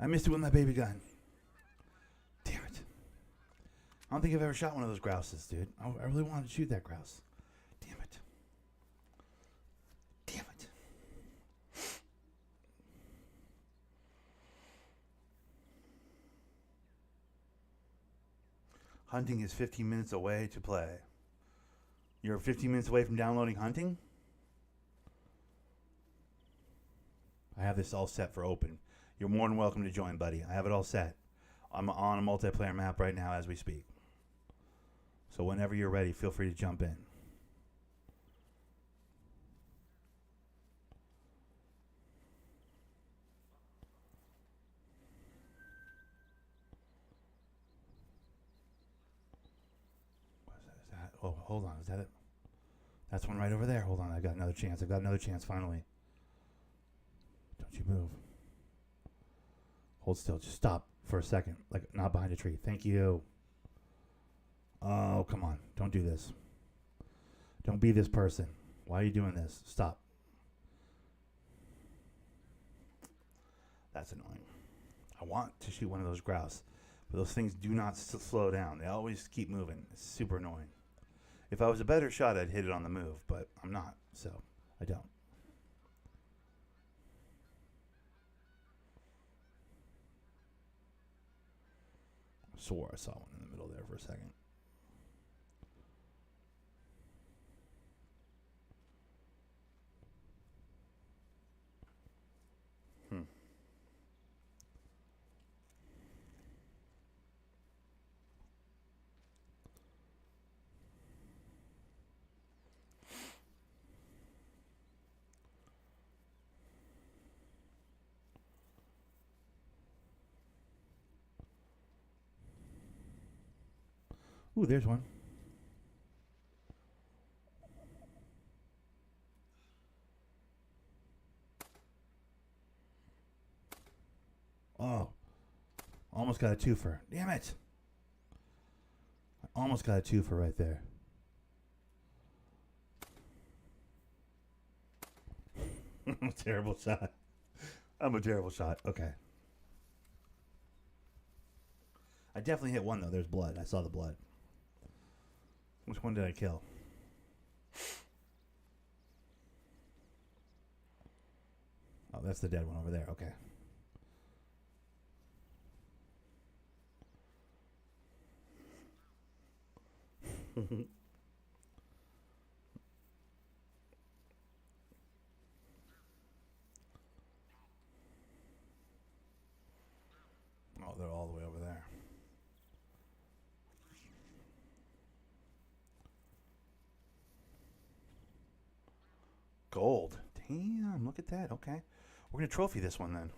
I missed it with my baby gun. Damn it. I don't think I've ever shot one of those grouses, dude. I really wanted to shoot that grouse. Damn it. Damn it. Hunting is 15 minutes away to play. You're 15 minutes away from downloading Hunting? I have this all set for open. You're more than welcome to join, buddy. I have it all set. I'm on a multiplayer map right now as we speak. So whenever you're ready, feel free to jump in. Is that? Oh, hold on. Is that it? That's one right over there. Hold on. I got another chance. Finally. Don't you move. Hold still. Just stop for a second. Like, not behind a tree. Thank you. Oh, come on. Don't do this. Don't be this person. Why are you doing this? Stop. That's annoying. I want to shoot one of those grouse, but those things do not slow down. They always keep moving. It's super annoying. If I was a better shot, I'd hit it on the move, but I'm not, so I don't. I swore I saw one in the middle there for a second. Ooh, there's one. Oh. Almost got a twofer. Damn it. I almost got a twofer right there. Terrible shot. I'm a terrible shot. Okay. I definitely hit one, though. There's blood. I saw the blood. Which one did I kill? Oh, that's the dead one over there. Okay. Oh, they're all the way over there. Gold. Damn, look at that. Okay. We're going to trophy this one then.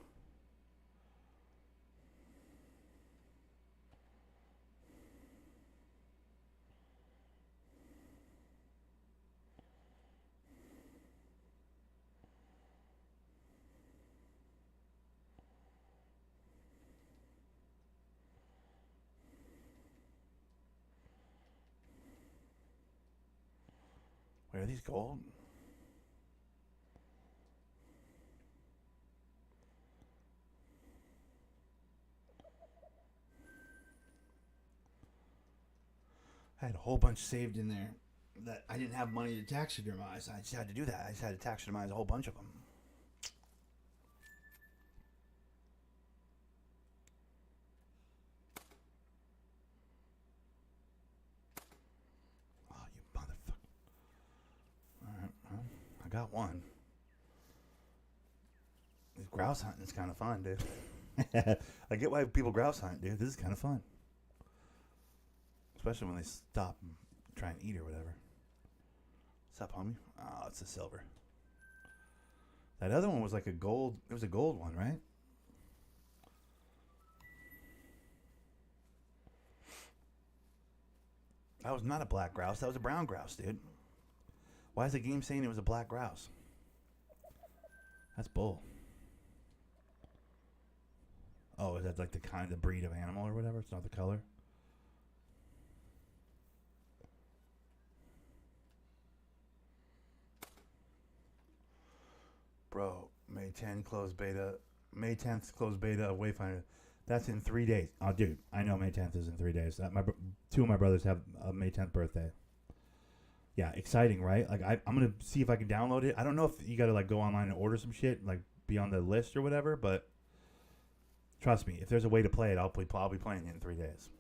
Wait, are these gold? I had a whole bunch saved in there that I didn't have money to taxidermize. I just had to do that. I just had to taxidermize a whole bunch of them. Oh, you motherfucker. Alright, well, I got one. This grouse hunting is kind of fun, dude. I get why people grouse hunt, dude. This is kind of fun. Especially when they stop and try and eat or whatever. What's up, homie? Oh, it's a silver. That other one was like a gold. It was a gold one, right? That was not a black grouse. That was a brown grouse, dude. Why is the game saying it was a black grouse? That's bull. Oh, is that like the kind of the breed of animal or whatever? It's not the color. Bro, May 10 closed beta. May 10th closed beta of Wayfinder. That's in 3 days. Oh, dude, I know May 10th is in 3 days. Two of my brothers have a May 10th birthday. Yeah, exciting, right? Like I'm gonna see if I can download it. I don't know if you gotta like go online and order some shit, like be on the list or whatever. But trust me, if there's a way to play it, I'll be playing it in 3 days.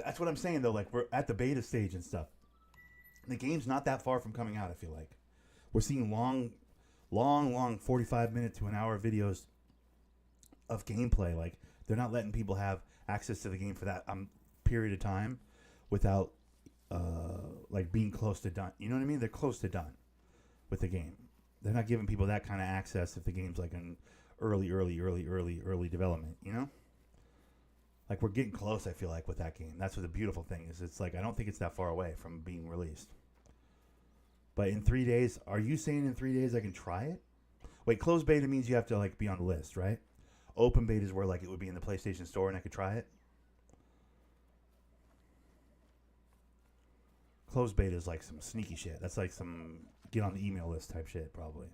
That's what I'm saying though. Like we're at the beta stage and stuff. The game's not that far from coming out. I feel like we're seeing long 45-minute to an hour videos of gameplay. Like they're not letting people have access to the game for that period of time without like being close to done. You know what I mean? They're close to done with the game. They're not giving people that kind of access if the game's like an early development. You know? Like we're getting close, I feel like, with that game. That's what the beautiful thing is. It's like I don't think it's that far away from being released. But in 3 days, are you saying in 3 days I can try it? Wait, closed beta means you have to like be on the list, right? Open beta is where like it would be in the PlayStation Store and I could try it. Closed beta is like some sneaky shit. That's like some get on the email list type shit, probably.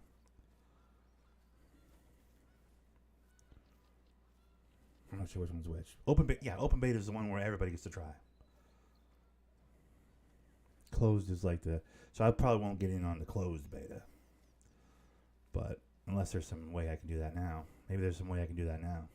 I'm not sure which one's which. Open beta is the one where everybody gets to try. Closed is like so I probably won't get in on the closed beta. But unless there's some way I can do that now. Maybe there's some way I can do that now.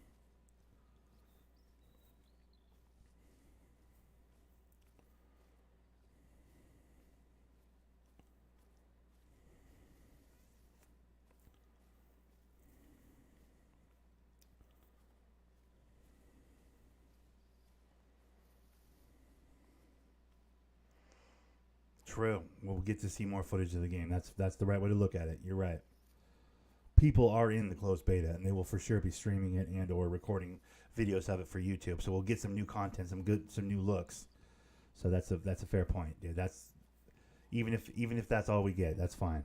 True. We'll get to see more footage of the game. That's the right way to look at it. You're right. People are in the closed beta, and they will for sure be streaming it and or recording videos of it for YouTube. So we'll get some new content, some new looks. So that's a fair point, dude. That's even if that's all we get, that's fine.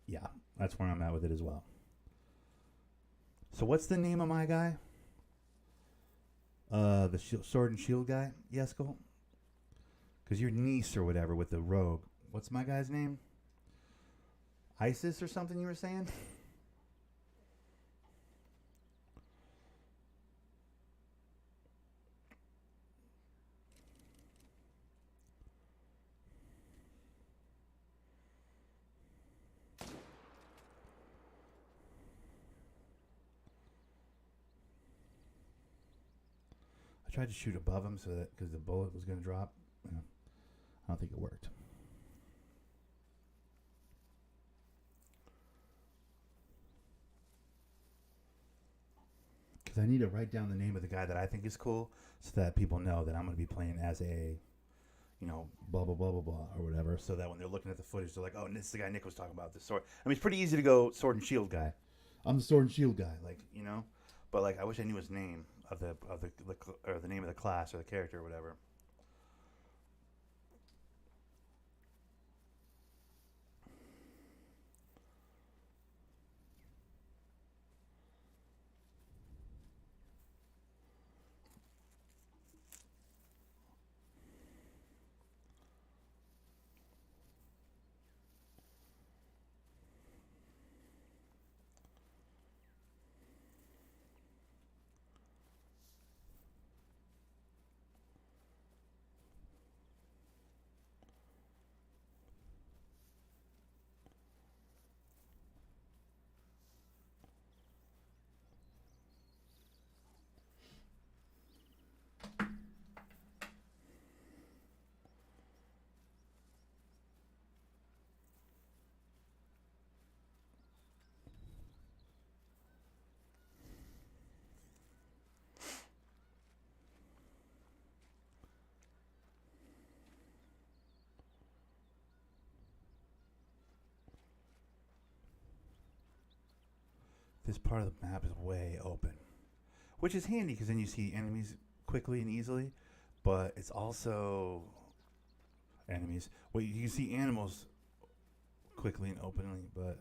Yeah, that's where I'm at with it as well. So what's the name of my guy? The sword and shield guy, Yesko? Because your niece or whatever with the rogue. What's my guy's name? ISIS or something you were saying? I tried to shoot above him so that because the bullet was going to drop. Yeah, I don't think it worked. Because I need to write down the name of the guy that I think is cool so that people know that I'm going to be playing as a, blah, blah, blah, blah, blah, or whatever. So that when they're looking at the footage, they're like, oh, this is the guy Nick was talking about, this sword. I mean, it's pretty easy to go sword and shield guy. I'm the sword and shield guy, But, I wish I knew his name of the name of the class or the character or whatever. this part of the map is way open, which is handy because then you see enemies quickly and easily. But it's also enemies. Well, you see animals quickly and openly, but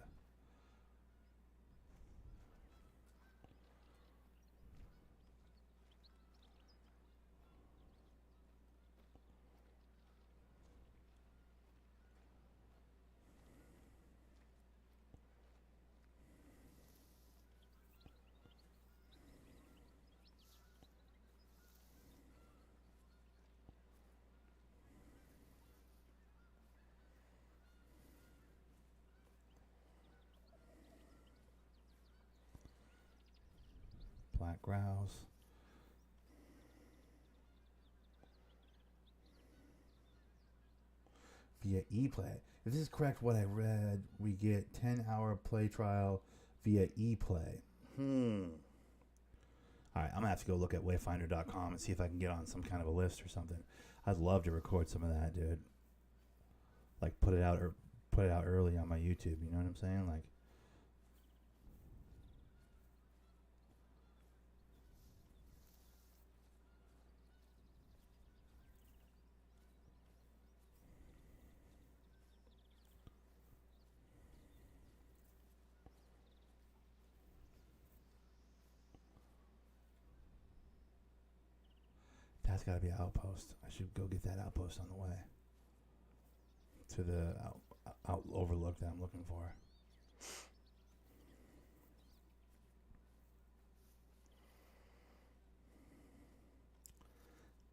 black grouse. Via ePlay. If this is correct, what I read, we get 10-hour play trial via ePlay. All right, I'm going to have to go look at wayfinder.com and see if I can get on some kind of a list or something. I'd love to record some of that, dude. Like put it out early on my YouTube, you know what I'm saying? Like that's got to be an outpost. I should go get that outpost on the way to the out overlook that I'm looking for.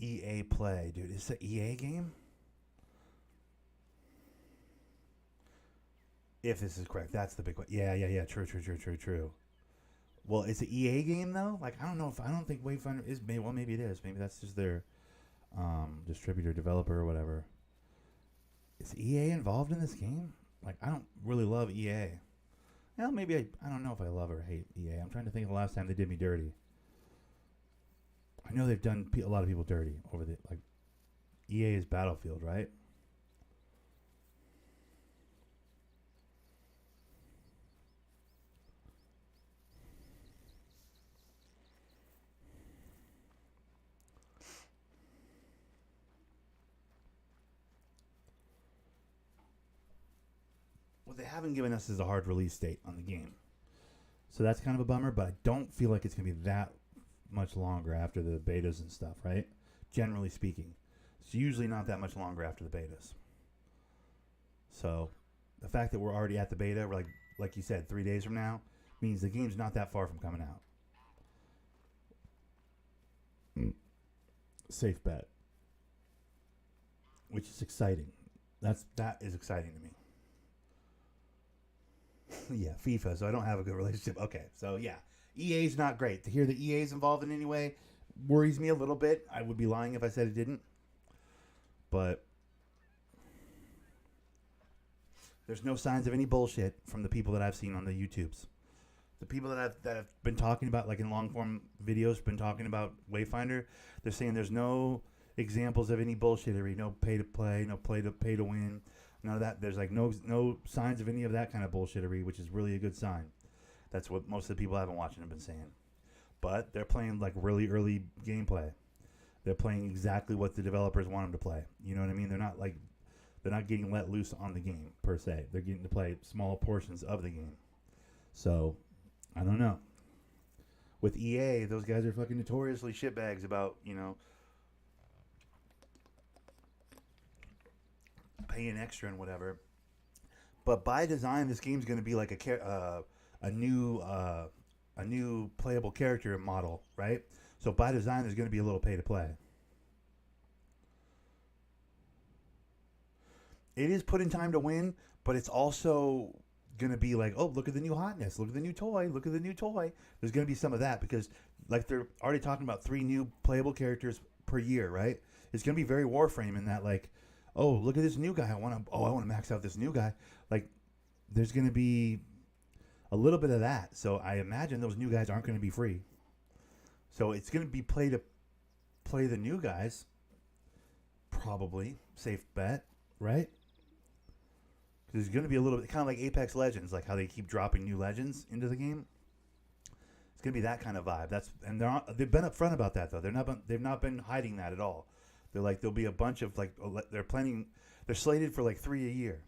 EA Play, dude. Is it an EA game? If this is correct, that's the big one. Yeah. True. Well, it's an EA game though. Like I don't think Wayfinder is. Maybe it is. Maybe that's just their distributor, developer, or whatever. Is EA involved in this game? Like I don't really love EA. Well, maybe I don't know if I love or hate EA. I'm trying to think of the last time they did me dirty. I know they've done a lot of people dirty over the like. EA is Battlefield, right? What they haven't given us is a hard release date on the game. So that's kind of a bummer, but I don't feel like it's going to be that much longer after the betas and stuff, right? Generally speaking. It's usually not that much longer after the betas. So the fact that we're already at the beta, like you said, 3 days from now, means the game's not that far from coming out. Safe bet. Which is exciting. That is exciting to me. Yeah, FIFA, so I don't have a good relationship. Okay, so yeah. EA's not great. To hear that EA's involved in any way worries me a little bit. I would be lying if I said it didn't. But there's no signs of any bullshit from the people that I've seen on the YouTubes. The people that have been talking about, like in long form videos, been talking about Wayfinder, they're saying there's no examples of any bullshittery, no pay to play, no pay to win, none of that. There's like no signs of any of that kind of bullshittery, which is really a good sign. That's what most of the people I haven't watched have been saying. But they're playing like really early gameplay. They're playing exactly what the developers want them to play. You know what I mean? They're not getting let loose on the game per se. They're getting to play small portions of the game. So I don't know. With EA, those guys are fucking notoriously shitbags about, paying extra and whatever. But by design, this game's going to be like a new playable character model, right? So by design, there's going to be a little pay to play. It is put in time to win, but it's also going to be like, oh, look at the new hotness. Look at the new toy. Look at the new toy. There's going to be some of that because like they're already talking about 3 new playable characters per year, right? It's going to be very Warframe in that like, oh, look at this new guy. I want to max out this new guy. Like there's going to be a little bit of that. So I imagine those new guys aren't going to be free. So it's going to be play the new guys. Probably. Safe bet, right? Because there's going to be a little bit kind of like Apex Legends, like how they keep dropping new legends into the game. It's gonna be that kind of vibe. They've been upfront about that though. They've not been hiding that at all. They're like there'll be a bunch of like they're slated for like 3 a year,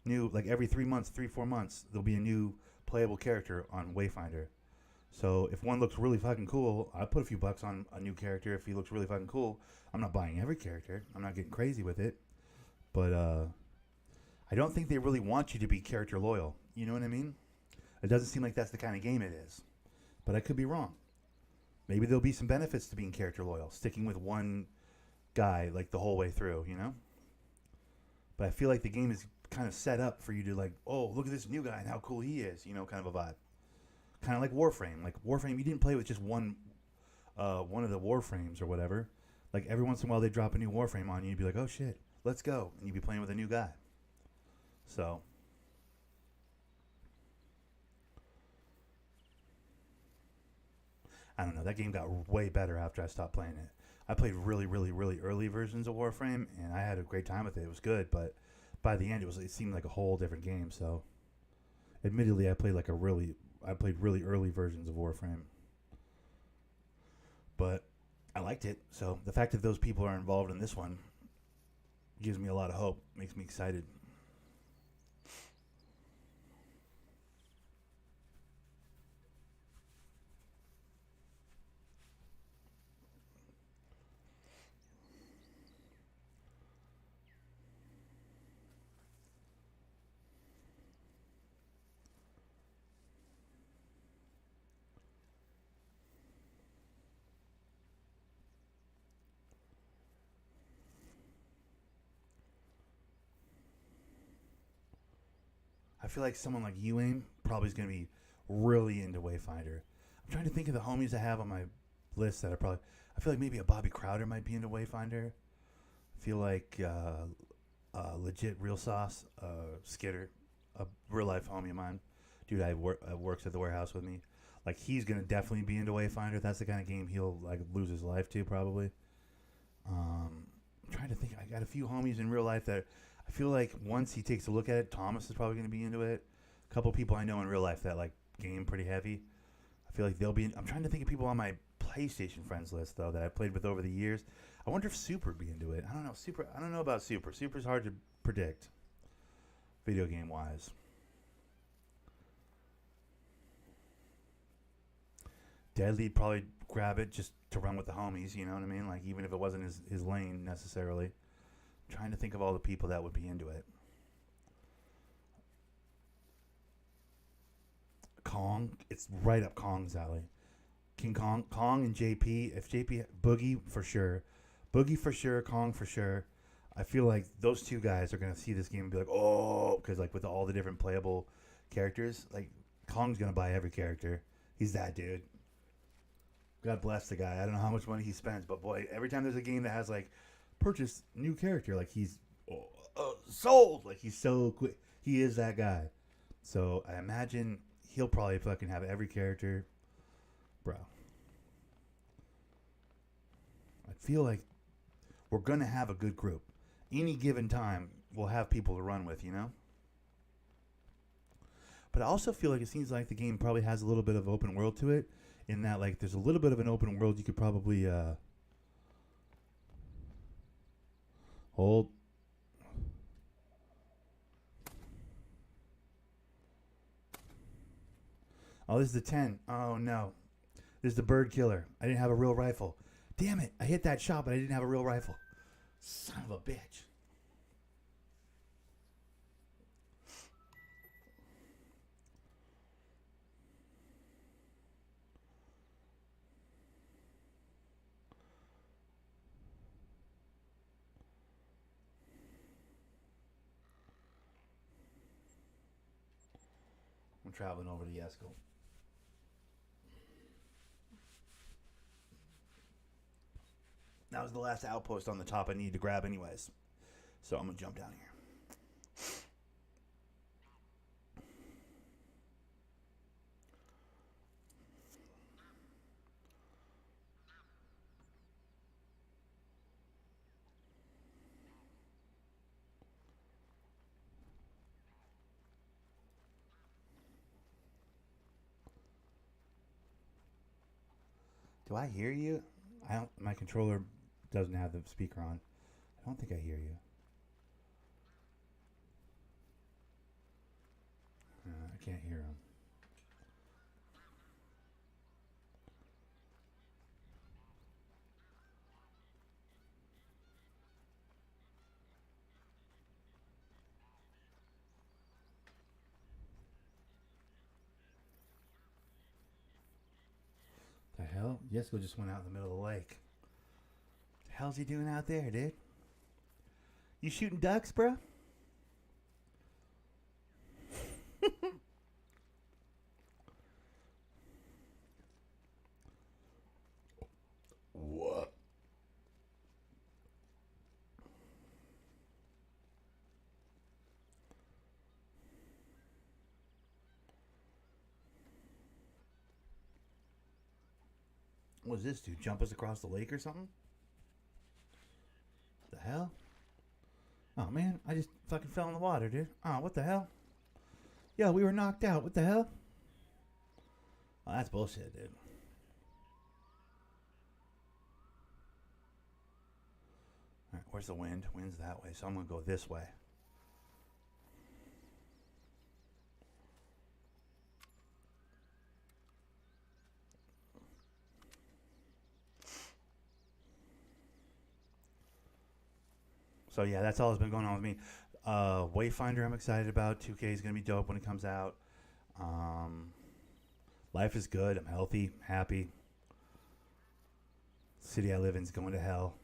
new like every 3 months, 3 4 months there'll be a new playable character on Wayfinder. So if one looks really fucking cool, I put a few bucks on a new character. If he looks really fucking cool, I'm not buying every character. I'm not getting crazy with it, but I don't think they really want you to be character loyal. You know what I mean? It doesn't seem like that's the kind of game it is. But I could be wrong. Maybe there'll be some benefits to being character loyal, sticking with one guy like the whole way through, you know? But I feel like the game is kind of set up for you to like, oh, look at this new guy and how cool he is, you know, kind of a vibe. Kind of like Warframe. Like Warframe, you didn't play with just one of the Warframes or whatever. Like every once in a while they drop a new Warframe on you, you'd be like, oh shit, let's go. And you'd be playing with a new guy. So I don't know. That game got way better after I stopped playing it. I played really, really, really early versions of Warframe, and I had a great time with it. It was good, but by the end, it seemed like a whole different game. So, admittedly, I played really early versions of Warframe, but I liked it. So the fact that those people are involved in this one gives me a lot of hope. Makes me excited. I feel like someone like you, Aim, probably is going to be really into Wayfinder. I'm trying to think of the homies I have on my list that are probably. I feel like maybe a Bobby Crowder might be into Wayfinder. I feel like legit real sauce, Skitter, a real life homie of mine, dude. Works at the warehouse with me. Like he's gonna definitely be into Wayfinder. That's the kind of game he'll like lose his life to probably. I'm trying to think. I got a few homies in real life that I feel like once he takes a look at it, Thomas is probably going to be into it. A couple people I know in real life that like game pretty heavy. I feel like they'll be. I'm trying to think of people on my PlayStation friends list though that I played with over the years. I wonder if Super would be into it. I don't know. Super. I don't know about Super. Super's hard to predict, video game wise. Deadly'd probably grab it just to run with the homies. You know what I mean? Like even if it wasn't his lane necessarily. I'm trying to think of all the people that would be into it. Kong, it's right up Kong's alley. King Kong and JP. If JP Boogie for sure, Kong for sure. I feel like those two guys are gonna see this game and be like, oh, because like with all the different playable characters, like Kong's gonna buy every character. He's that dude. God bless the guy. I don't know how much money he spends, but boy, every time there's a game that has like purchase new character, like he's sold. Like he's so quick. He is that guy. So I imagine he'll probably fucking have every character, bro. I feel like we're gonna have a good group. Any given time, we'll have people to run with, you know. But I also feel like it seems like the game probably has a little bit of open world to it. In that, like, there's a little bit of an open world you could probably hold. Oh, this is the 10. Oh, no. This is the bird killer. I didn't have a real rifle. Damn it. I hit that shot, but I didn't have a real rifle. Son of a bitch. I'm traveling over to Yesko. That was the last outpost on the top I needed to grab anyways. So I'm going to jump down here. Do I hear you? I don't. My controller doesn't have the speaker on. I don't think I hear you. I can't hear him. The hell? Yesco just went out in the middle of the lake. The hell's he doing out there, dude? You shooting ducks, bro? What? What does this do? Jump us across the lake or something? The hell? Oh man, I just fucking fell in the water, dude. Oh, what the hell? Yo, we were knocked out. What the hell? Oh, that's bullshit, dude. All right, where's the wind? Wind's that way, so I'm gonna go this way. So yeah, that's all that's been going on with me. Wayfinder, I'm excited about. 2K is gonna be dope when it comes out. Life is good. I'm healthy, happy. City I live in is going to hell.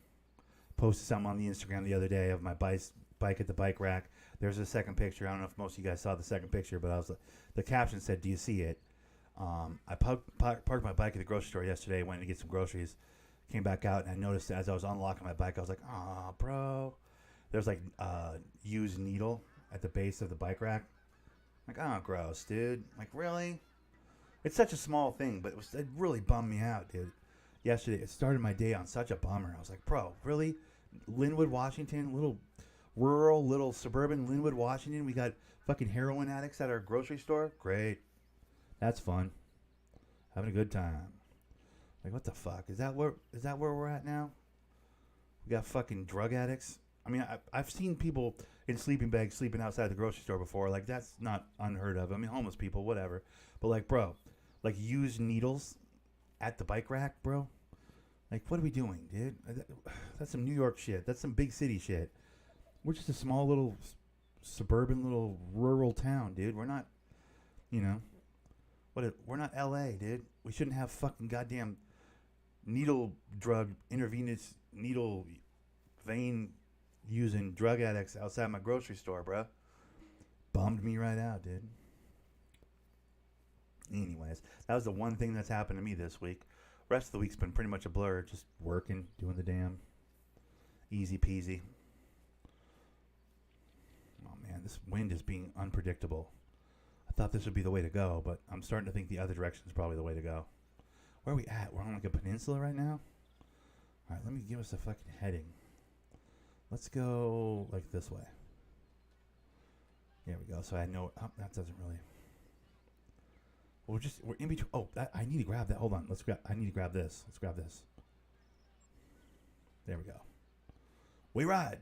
Posted something on the Instagram the other day of my bike at the bike rack. There's a second picture. I don't know if most of you guys saw the second picture, but the caption said, "Do you see it?" I parked my bike at the grocery store yesterday. Went to get some groceries. Came back out and I noticed as I was unlocking my bike, I was like, "Oh, bro." There's like used needle at the base of the bike rack. Like, oh, gross, dude. Like, really? It's such a small thing, but it really bummed me out, dude. Yesterday, it started my day on such a bummer. I was like, bro, really? Linwood, Washington, little suburban Linwood, Washington. We got fucking heroin addicts at our grocery store. Great. That's fun. Having a good time. Like, what the fuck? Is that where we're at now? We got fucking drug addicts. I mean, I've seen people in sleeping bags sleeping outside the grocery store before. Like, that's not unheard of. I mean, homeless people, whatever. But, like, bro, like, used needles at the bike rack, bro? Like, what are we doing, dude? That's some New York shit. That's some big city shit. We're just a small little suburban little rural town, dude. We're not, we're not L.A., dude. We shouldn't have fucking goddamn intravenous needle vein using drug addicts outside my grocery store, bro. Bummed me right out, dude. Anyways, that was the one thing that's happened to me this week. Rest of the week's been pretty much a blur. Just working, doing the damn easy peasy. Oh man, this wind is being unpredictable. I thought this would be the way to go, but I'm starting to think the other direction is probably the way to go. Where are we at? We're on like a peninsula right now? Alright, let me give us a fucking heading. Let's go like this way. There we go. So I know that doesn't really. We're in between. Oh, I need to grab that. Hold on. I need to grab this. Let's grab this. There we go. We ride.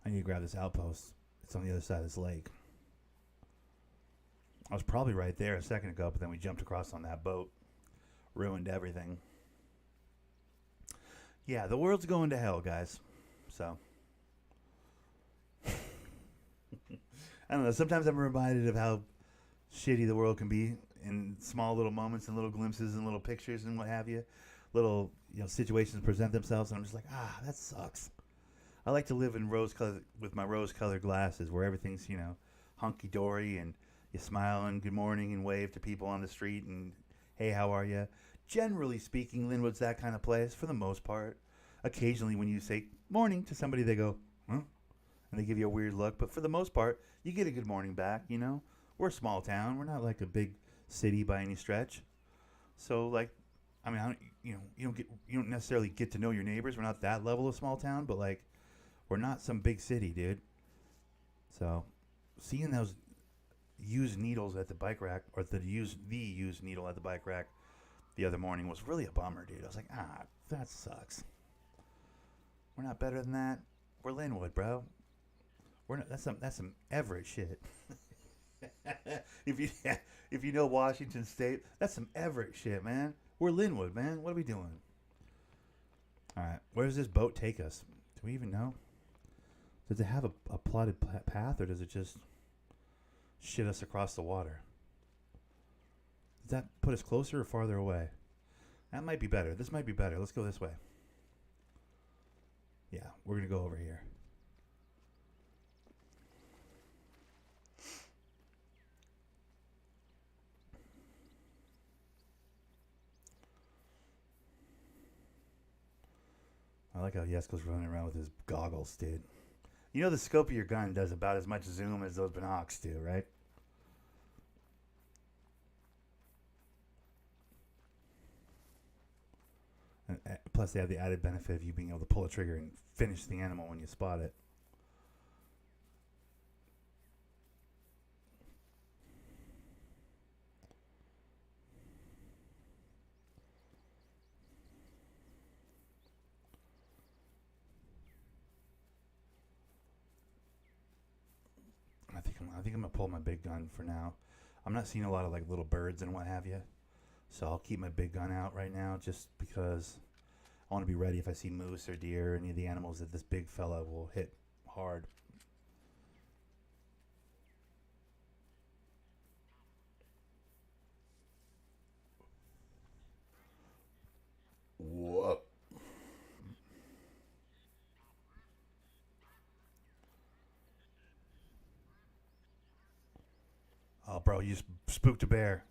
I need to grab this outpost. It's on the other side of this lake. I was probably right there a second ago, but then we jumped across on that boat. Ruined everything. Yeah, the world's going to hell, guys. So. I don't know. Sometimes I'm reminded of how shitty the world can be in small little moments and little glimpses and little pictures and what have you. Little situations present themselves, and I'm just like, that sucks. I like to live in with my rose-colored glasses, where everything's hunky dory, and you smile and good morning and wave to people on the street and hey, how are you? Generally speaking, Linwood's that kind of place for the most part. Occasionally, when you say morning to somebody, they go, huh? And they give you a weird look. But for the most part, you get a good morning back, We're a small town. We're not like a big city by any stretch. So, like, I mean, you don't necessarily get to know your neighbors. We're not that level of small town, but, like, we're not some big city, dude. So, seeing those used needles at the bike rack, or the used needle at the bike rack the other morning was really a bummer, dude. I was like, that sucks. We're not better than that. We're Linwood, bro. We're not, that's some Everett shit. if you know Washington State, that's some Everett shit, man. We're Linwood, man. What are we doing? All right, where does this boat take us? Do we even know? Does it have a plotted path, or does it just shit us across the water? Does that put us closer or farther away? That might be better. This might be better. Let's go this way. Yeah, we're going to go over here. I like how Yesko's running around with his goggles, dude. You know the scope of your gun does about as much zoom as those binocs do, right? And plus, they have the added benefit of you being able to pull a trigger and finish the animal when you spot it. I think I'm gonna pull my big gun for now. I'm not seeing a lot of like little birds and what have you, so I'll keep my big gun out right now just because I want to be ready if I see moose or deer or any of the animals that this big fella will hit hard. Whoa. Oh, bro, you just spooked a bear.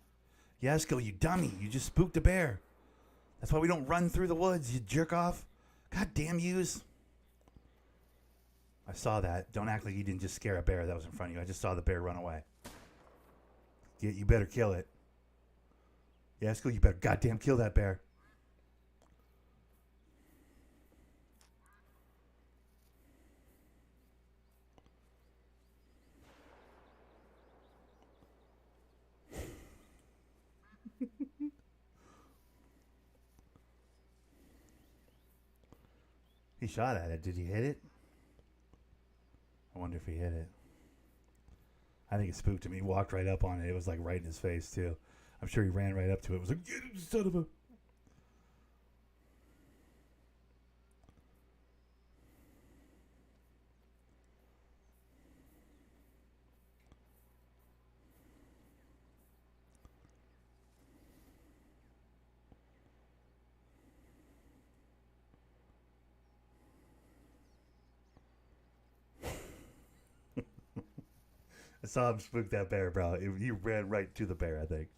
Yesko, you dummy. You just spooked a bear. That's why we don't run through the woods, you jerk off. God damn yous. I saw that. Don't act like you didn't just scare a bear that was in front of you. I just saw the bear run away. You better kill it. Yesko, you better goddamn kill that bear. He shot at it. Did he hit it? I wonder if he hit it. I think it spooked him. He walked right up on it. It was like right in his face, too. I'm sure he ran right up to it. It was like, get him, son of a... I saw him spook that bear, bro. He ran right to the bear, I think.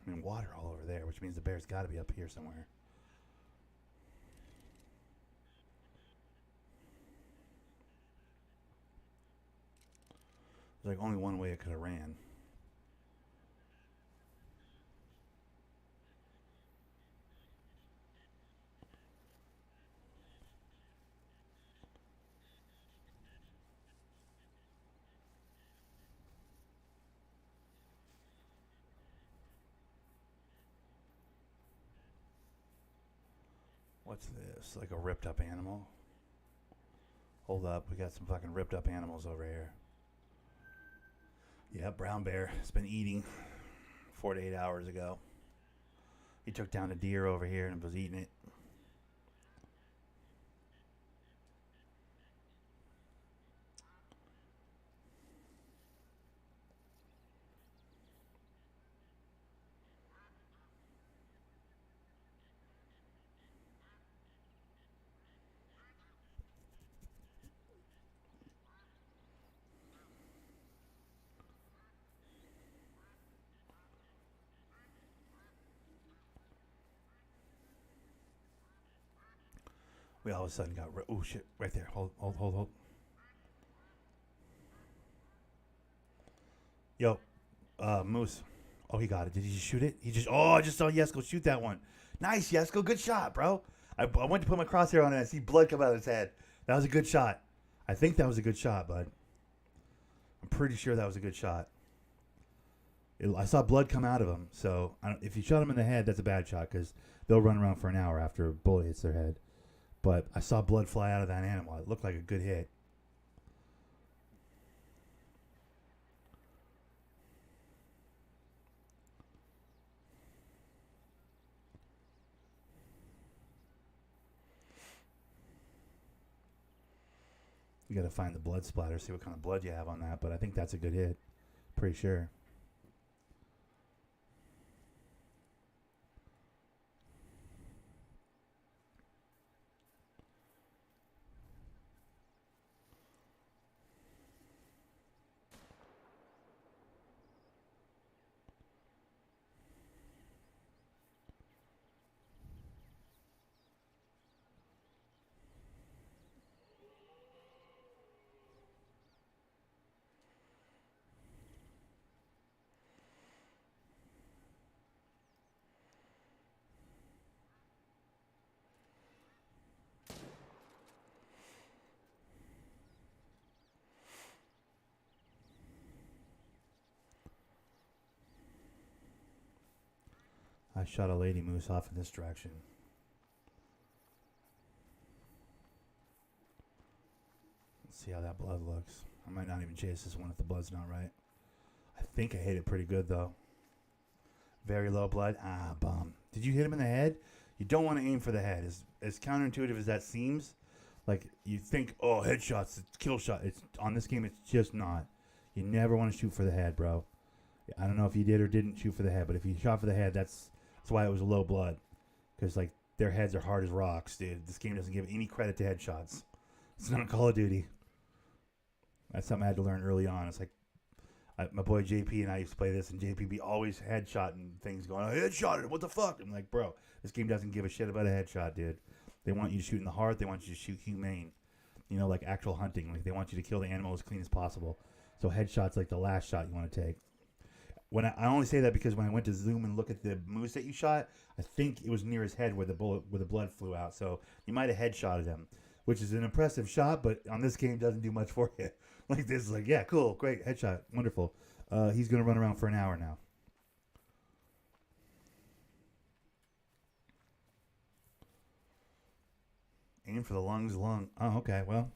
I mean, water all over there, which means the bear's got to be up here somewhere. There's like only one way it could have ran. What's this? Like a ripped up animal? Hold up, we got some fucking ripped up animals over here. Yeah, brown bear. It's been eating 4 to 8 hours ago. He took down a deer over here and was eating it. We all of a sudden got... Oh, shit. Right there. Hold. Yo. Moose. Oh, he got it. Did he just shoot it? I just saw Yesko shoot that one. Nice, Yesko. Good shot, bro. I went to put my crosshair on it and I see blood come out of his head. That was a good shot. I think that was a good shot, bud. I'm pretty sure that was a good shot. I saw blood come out of him, so if you shot him in the head, that's a bad shot because they'll run around for an hour after a bullet hits their head. But I saw blood fly out of that animal. It looked like a good hit. You got to find the blood splatter, see what kind of blood you have on that, but I think that's a good hit. Pretty sure. I shot a lady moose off in this direction. Let's see how that blood looks. I might not even chase this one if the blood's not right. I think I hit it pretty good, though. Very low blood. Ah, bomb. Did you hit him in the head? You don't want to aim for the head. As counterintuitive as that seems, like you think, oh, headshots, it's kill shot. It's on this game, it's just not. You never want to shoot for the head, bro. I don't know if you did or didn't shoot for the head, but if you shot for the head, that's why it was low blood. Because, like, their heads are hard as rocks, dude. This game doesn't give any credit to headshots. It's not Call of Duty. That's something I had to learn early on. It's like, my boy JP and I used to play this, and JP be always headshotting things going, I headshotted, what the fuck? I'm like, bro, this game doesn't give a shit about a headshot, dude. They want you to shoot in the heart. They want you to shoot humane. You know, like actual hunting. Like, they want you to kill the animal as clean as possible. So headshot's like the last shot you want to take. When I only say that because when I went to zoom and look at the moose that you shot, I think it was near his head where the blood flew out. So you might have headshotted him, which is an impressive shot, but on this game doesn't do much for you. Like, this is like, yeah, cool, great, headshot, wonderful. He's going to run around for an hour now. Aim for the lung. Oh, okay, well,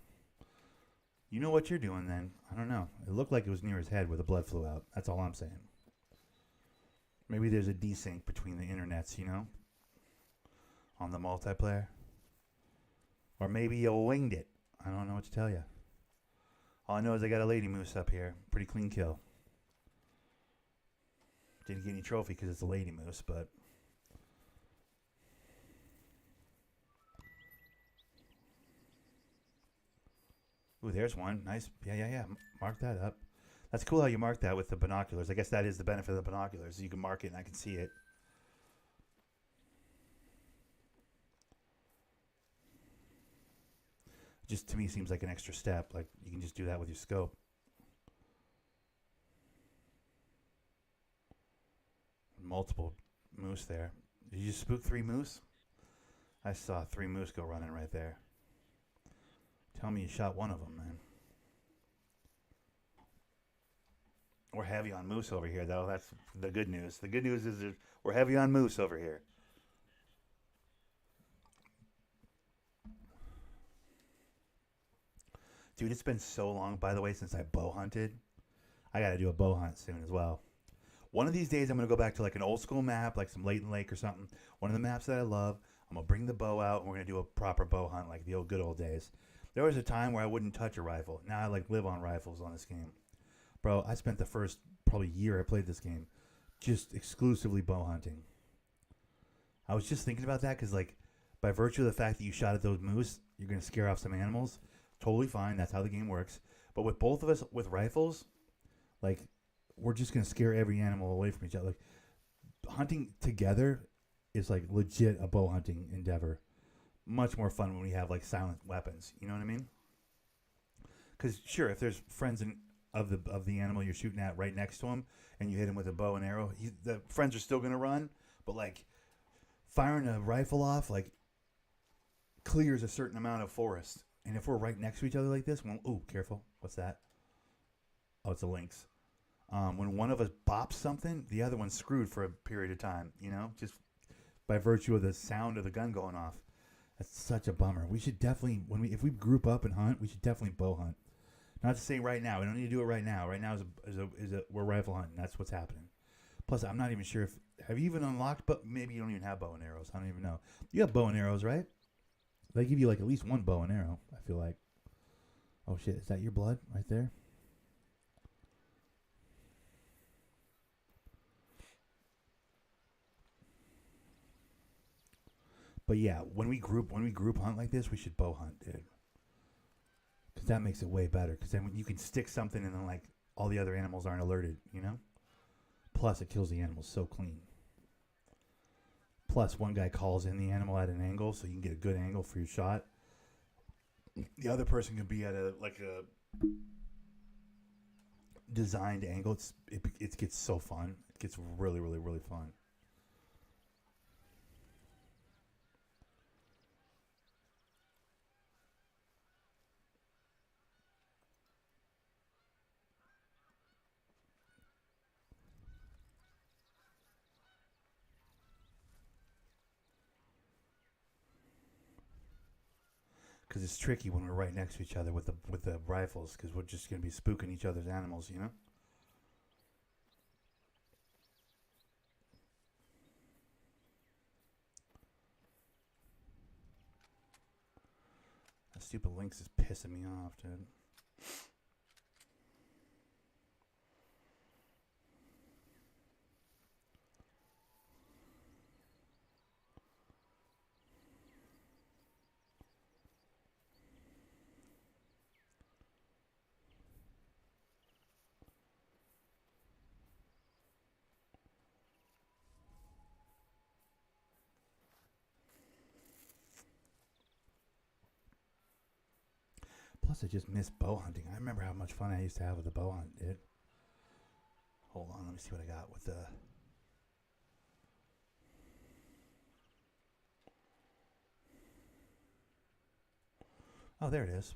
you know what you're doing then. I don't know. It looked like it was near his head where the blood flew out. That's all I'm saying. Maybe there's a desync between the internets, you know, on the multiplayer. Or maybe you winged it. I don't know what to tell you. All I know is I got a lady moose up here. Pretty clean kill. Didn't get any trophy because it's a lady moose, but... Ooh, there's one. Nice. Yeah. Mark that up. That's cool how you mark that with the binoculars. I guess that is the benefit of the binoculars. You can mark it and I can see it. Just to me seems like an extra step. Like, you can just do that with your scope. Multiple moose there. Did you just spook 3 moose? I saw 3 moose go running right there. Tell me you shot one of them, man. We're heavy on moose over here, though. That's the good news. The good news is that we're heavy on moose over here. Dude, it's been so long, by the way, since I bow hunted. I got to do a bow hunt soon as well. One of these days, I'm going to go back to like an old school map, like some Leighton Lake or something. One of the maps that I love. I'm going to bring the bow out, and we're going to do a proper bow hunt like the old good old days. There was a time where I wouldn't touch a rifle. Now I like live on rifles on this game. Bro, I spent the first probably year I played this game just exclusively bow hunting. I was just thinking about that because, like, by virtue of the fact that you shot at those moose, you're going to scare off some animals. Totally fine. That's how the game works. But with both of us with rifles, like, we're just going to scare every animal away from each other. Like, hunting together is, like, legit a bow hunting endeavor. Much more fun when we have, like, silent weapons. You know what I mean? Because, sure, if there's friends and of the animal you're shooting at right next to him, and you hit him with a bow and arrow, the friends are still gonna run, but like firing a rifle off like clears a certain amount of forest. And if we're right next to each other like this, ooh, careful, what's that? Oh, it's a lynx. When one of us bops something, the other one's screwed for a period of time. You know, just by virtue of the sound of the gun going off. That's such a bummer. We should definitely, if we group up and hunt, we should definitely bow hunt. Not to say right now. We don't need to do it right now. Right now we're rifle hunting. That's what's happening. Plus, I'm not even sure if have you even unlocked. But maybe you don't even have bow and arrows. I don't even know. You have bow and arrows, right? They give you like at least one bow and arrow. I feel like. Oh shit! Is that your blood right there? But yeah, when we group hunt like this, we should bow hunt, dude. Because that makes it way better. Because then you can stick something and then like all the other animals aren't alerted, you know? Plus it kills the animals so clean. Plus one guy calls in the animal at an angle so you can get a good angle for your shot. The other person can be at a designed angle. It gets so fun. It gets really, really, really fun. Because it's tricky when we're right next to each other with the rifles, because we're just going to be spooking each other's animals, you know? That stupid lynx is pissing me off, dude. Plus, I just miss bow hunting. I remember how much fun I used to have with the bow hunt, dude. Hold on, let me see what I got with the... Oh, there it is.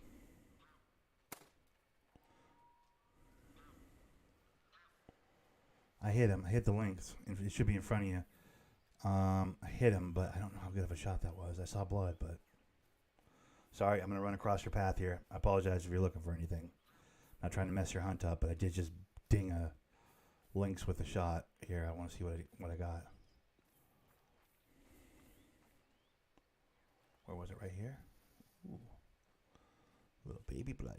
I hit him. I hit the lynx. It should be in front of you. I hit him, but I don't know how good of a shot that was. I saw blood, but... Sorry, I'm going to run across your path here. I apologize if you're looking for anything. Not trying to mess your hunt up, but I did just ding a lynx with a shot. Here, I want to see what I got. Where was it? Right here? Ooh. Little baby blood.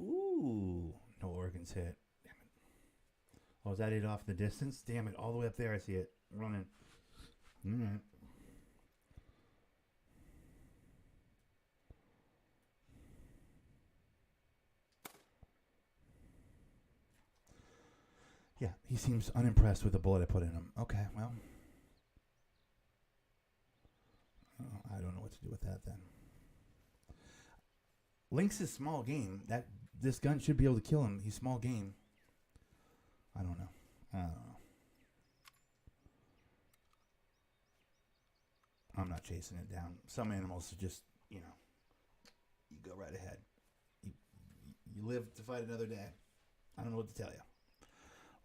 Ooh. No organs hit. Damn it. Oh, is that it off in the distance? Damn it. All the way up there, I see it. Running. All right. Yeah, he seems unimpressed with the bullet I put in him. Okay, well. I don't know what to do with that then. Lynx is small game. This gun should be able to kill him. He's small game. I don't know. I'm not chasing it down. Some animals are just, you go right ahead. You live to fight another day. I don't know what to tell you.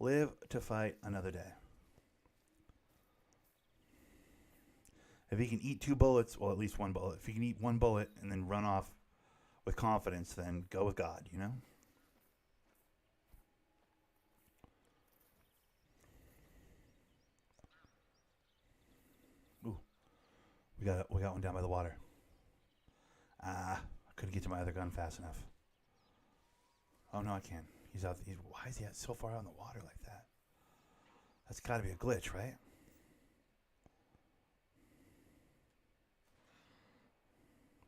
Live to fight another day. If he can eat 2 bullets, well, at least 1 bullet. If he can eat 1 bullet and then run off with confidence, then go with God, you know? Ooh. We got one down by the water. I couldn't get to my other gun fast enough. Oh, no, I can. He's out. Why is he so far out in the water like that? That's got to be a glitch, right?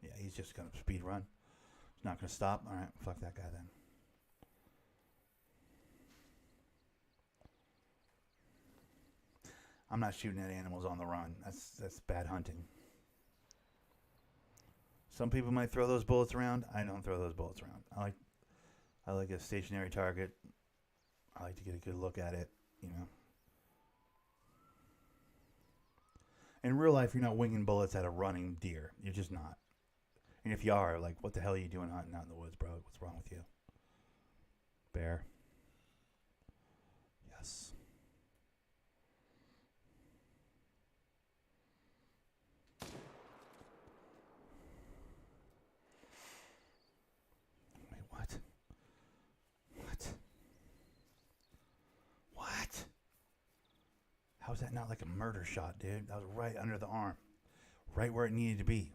Yeah, he's just going to speed run. He's not going to stop. All right, fuck that guy then. I'm not shooting at animals on the run. That's bad hunting. Some people might throw those bullets around. I don't throw those bullets around. I like a stationary target. I like to get a good look at it, you know. In real life, you're not winging bullets at a running deer. You're just not. And if you are, like, what the hell are you doing hunting out in the woods, bro? What's wrong with you? Bear. Yes. Wait, what? What? What? How is that not like a murder shot, dude? That was right under the arm. Right where it needed to be.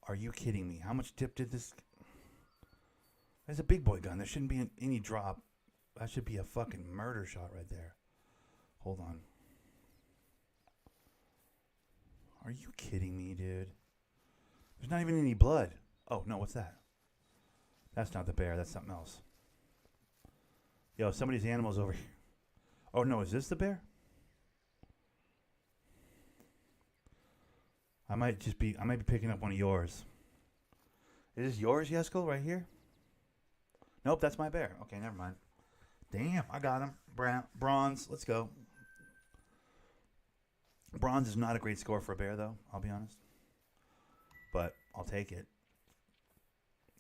Are you kidding me? How much tip did this... That's a big boy gun. There shouldn't be any drop. That should be a fucking murder shot right there. Hold on. Are you kidding me, dude? There's not even any blood. Oh, no, what's that? That's not the bear. That's something else. Yo, somebody's animal's over here. Oh, no, is this the bear? I might be picking up one of yours. Is this yours, Yesko, right here? Nope, that's my bear. Okay, never mind. Damn, I got him. Bronze. Let's go. Bronze is not a great score for a bear, though. I'll be honest. But I'll take it.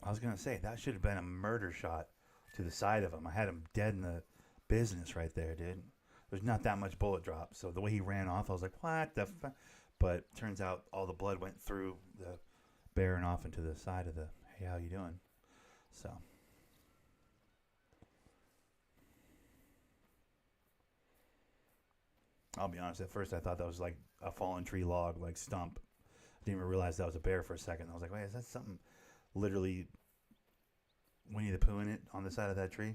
I was going to say, that should have been a murder shot to the side of him. I had him dead in the business right there, dude. There's not that much bullet drop. So the way he ran off, I was like, what the fuck? But turns out all the blood went through the bear and off into the side of the, hey, how you doing? So... I'll be honest, at first I thought that was like a fallen tree log, like stump. I didn't even realize that was a bear for a second. I was like, wait, is that something literally Winnie the Pooh in it on the side of that tree?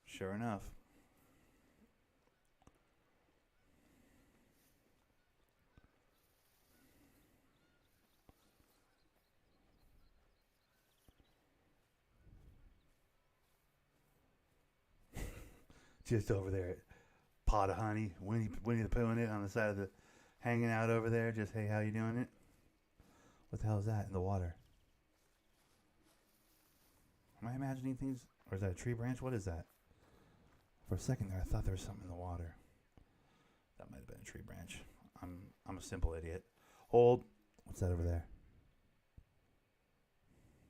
Sure enough. Just over there. Pot of honey, Winnie the Pooh in it on the side of the, hanging out over there. Just, hey, how you doing it? What the hell is that in the water? Am I imagining things, or is that a tree branch? What is that? For a second there, I thought there was something in the water. That might have been a tree branch. I'm a simple idiot. Hold. What's that over there?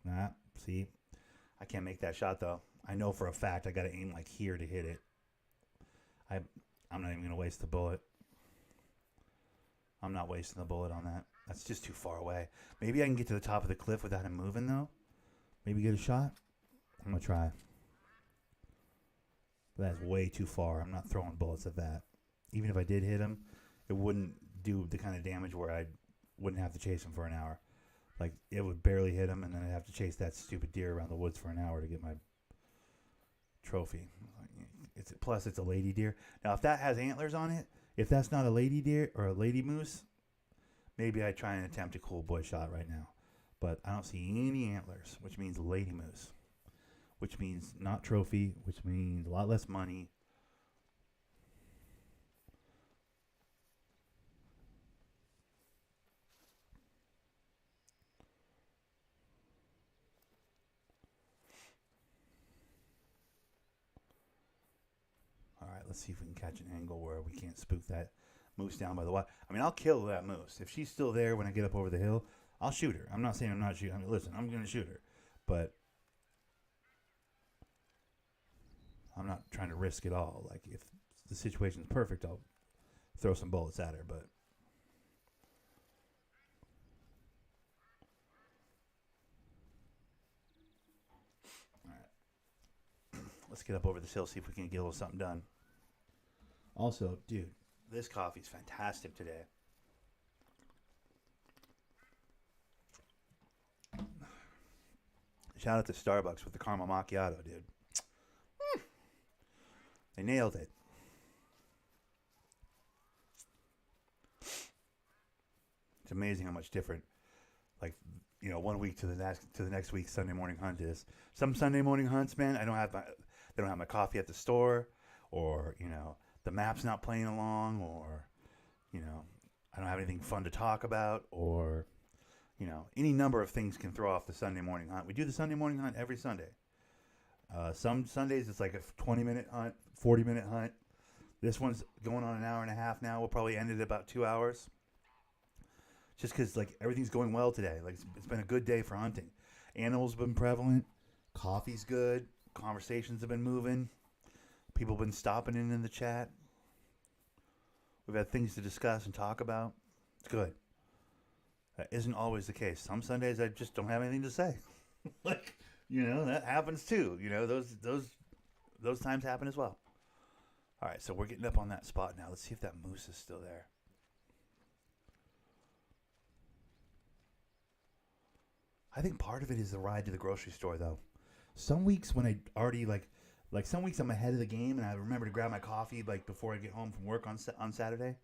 Nah. See, I can't make that shot though. I know for a fact I got to aim like here to hit it. I'm not even going to waste the bullet. I'm not wasting the bullet on that. That's just too far away. Maybe I can get to the top of the cliff without him moving, though. Maybe get a shot. I'm going to try. But that's way too far. I'm not throwing bullets at that. Even if I did hit him, it wouldn't do the kind of damage where I wouldn't have to chase him for an hour. Like, it would barely hit him, and then I'd have to chase that stupid deer around the woods for an hour to get my trophy. Plus, it's a lady deer. Now, if that has antlers on it, if that's not a lady deer or a lady moose, maybe I try and attempt a cool boy shot right now. But I don't see any antlers, which means lady moose, which means not trophy, which means a lot less money. All right, let's see if we can catch an angle where we can't spook that moose down by the water. I mean, I'll kill that moose. If she's still there when I get up over the hill, I'll shoot her. I'm not saying I'm not shooting. I mean, listen, I'm going to shoot her. But I'm not trying to risk it all. Like, if the situation's perfect, I'll throw some bullets at her. But all right, let's get up over this hill, see if we can get a little something done. Also, dude, this coffee's fantastic today. Shout out to Starbucks with the caramel macchiato, dude. They nailed it. It's amazing how much different, like, you know, 1 week to the next week's Sunday morning hunt is. Some Sunday morning hunts, man, they don't have my coffee at the store, or, you know, the map's not playing along, or, you know, I don't have anything fun to talk about, or, Any number of things can throw off the Sunday morning hunt. We do the Sunday morning hunt every Sunday. Some Sundays it's like a 20-minute hunt, 40-minute hunt. This one's going on an hour and a half now. We'll probably end it at about 2 hours. Just because like everything's going well today. Like it's been a good day for hunting. Animals have been prevalent. Coffee's good. Conversations have been moving. People have been stopping in the chat. We've had things to discuss and talk about. It's good. That isn't always the case. Some Sundays I just don't have anything to say. That happens too. Those times happen as well. All right, so we're getting up on that spot now. Let's see if that moose is still there. I think part of it is the ride to the grocery store, though. Some weeks when I already like some weeks I'm ahead of the game and I remember to grab my coffee like before I get home from work on Saturday,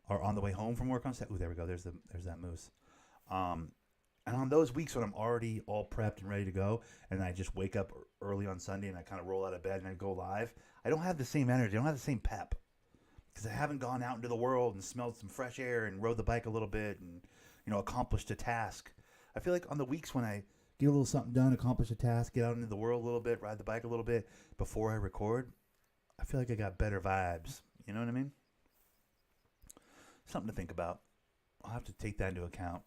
or on the way home from work on Saturday. Ooh, there we go. There's that moose. And on those weeks when I'm already all prepped and ready to go, and I just wake up early on Sunday and I kind of roll out of bed and I go live, I don't have the same energy. I don't have the same pep because I haven't gone out into the world and smelled some fresh air and rode the bike a little bit and accomplished a task. I feel like on the weeks when I get a little something done, accomplish a task, get out into the world a little bit, ride the bike a little bit before I record, I feel like I got better vibes. You know what I mean? Something to think about. I'll have to take that into account.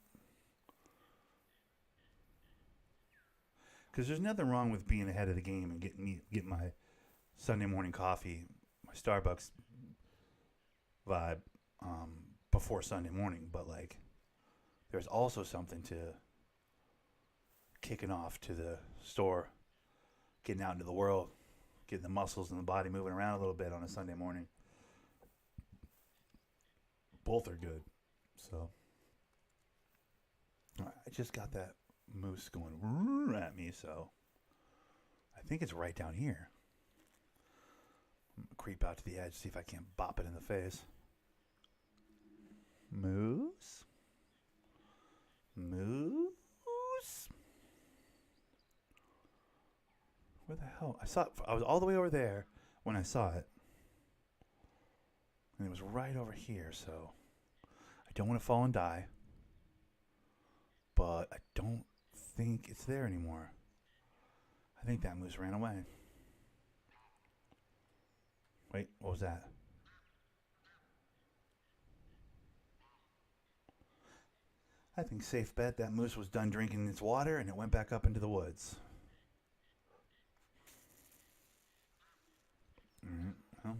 Because there's nothing wrong with being ahead of the game and getting my Sunday morning coffee, my Starbucks vibe before Sunday morning. But like, there's also something to kicking off to the store, getting out into the world, getting the muscles in the body moving around a little bit on a Sunday morning. Both are good. So, all right, I just got that moose going at me, so I think it's right down here. I'm gonna creep out to the edge, see if I can't bop it in the face. Moose? Where the hell? I was all the way over there when I saw it. And it was right over here, so I don't want to fall and die. But I don't think it's there anymore. I think that moose ran away. Wait, what was that? I think safe bet that moose was done drinking its water and it went back up into the woods. Well,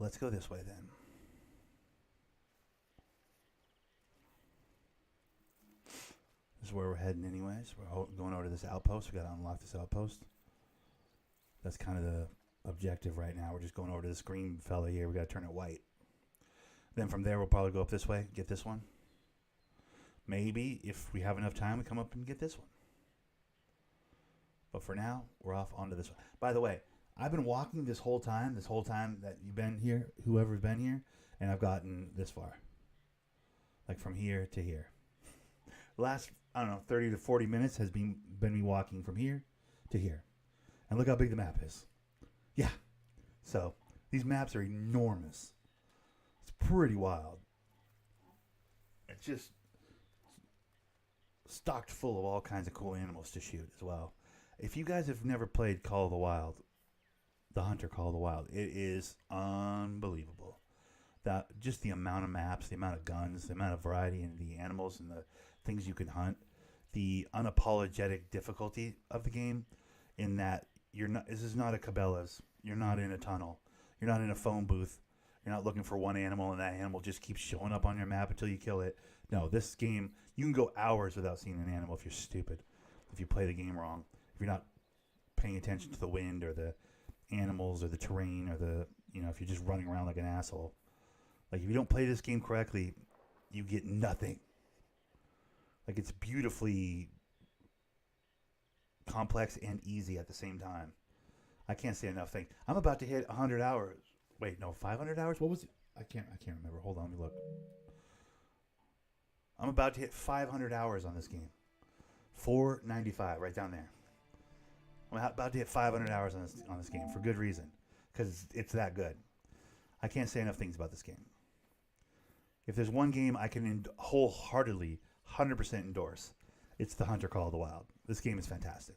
let's go this way then. This is where we're heading anyways. We're going over to this outpost. We got to unlock this outpost. That's kind of the objective right now. We're just going over to this green fella here. We got to turn it white. Then from there, we'll probably go up this way, get this one. Maybe, if we have enough time, we come up and get this one. But for now, we're off onto this one. By the way, I've been walking this whole time that you've been here, whoever's been here, and I've gotten this far. Like from here to here. The last, 30 to 40 minutes has been me walking from here to here. And look how big the map is. Yeah. So, these maps are enormous. It's pretty wild. It's just stocked full of all kinds of cool animals to shoot as well. If you guys have never played Call of the Wild, the Hunter Call of the Wild, it is unbelievable. Just the amount of maps, the amount of guns, the amount of variety in the animals and the things you can hunt, the unapologetic difficulty of the game, in that this is not a Cabela's. You're not in a tunnel. You're not in a phone booth. You're not looking for one animal and that animal just keeps showing up on your map until you kill it. No, this game, you can go hours without seeing an animal if you're stupid, if you play the game wrong, if you're not paying attention to the wind or the animals or the terrain or if you're just running around like an asshole. Like, if you don't play this game correctly, you get nothing. Like, it's beautifully complex and easy at the same time. I can't say enough things. I'm about to hit 100 hours. Wait, no, 500 hours? What was it? I can't remember. Hold on, let me look. I'm about to hit 500 hours on this game. 495, right down there. I'm about to hit 500 hours on this game for good reason, because it's that good. I can't say enough things about this game. if there's one game I can wholeheartedly, 100% endorse, it's the Hunter Call of the Wild. This game is fantastic.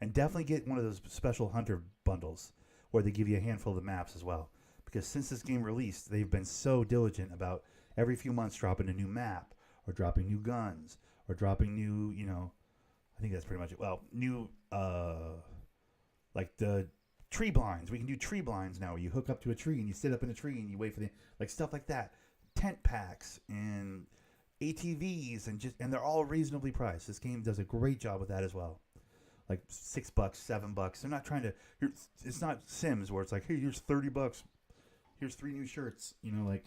And definitely get one of those special Hunter bundles where they give you a handful of the maps as well. Because since this game released, they've been so diligent about every few months dropping a new map or dropping new guns or dropping new, I think that's pretty much it. Well, new, like the tree blinds. We can do tree blinds now where you hook up to a tree and you sit up in a tree and you wait for like stuff like that. Tent packs and ATVs and they're all reasonably priced. This game does a great job with that as well. Like $6, $7. They're not trying to. It's not Sims where it's like, hey, here's $30. Here's 3 new shirts. Like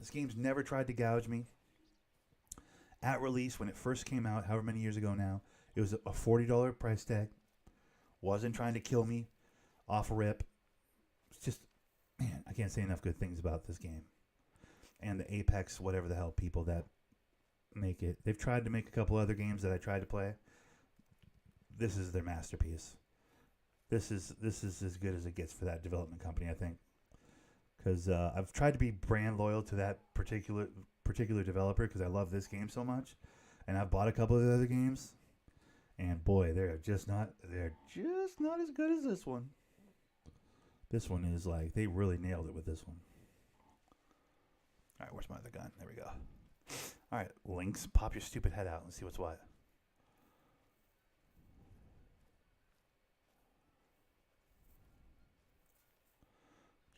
this game's never tried to gouge me. At release, when it first came out, however many years ago now, it was a $40 price tag. Wasn't trying to kill me off a rip. It's just, man, I can't say enough good things about this game. And the Apex, whatever the hell people that make it. They've tried to make a couple other games that I tried to play. This is their masterpiece. This is as good as it gets for that development company, I think. Because I've tried to be brand loyal to that particular developer because I love this game so much, and I've bought a couple of the other games, and boy, they're just not as good as this one. This one is like they really nailed it with this one. All right, where's my other gun? There we go. All right, Lynx, pop your stupid head out and see what's what.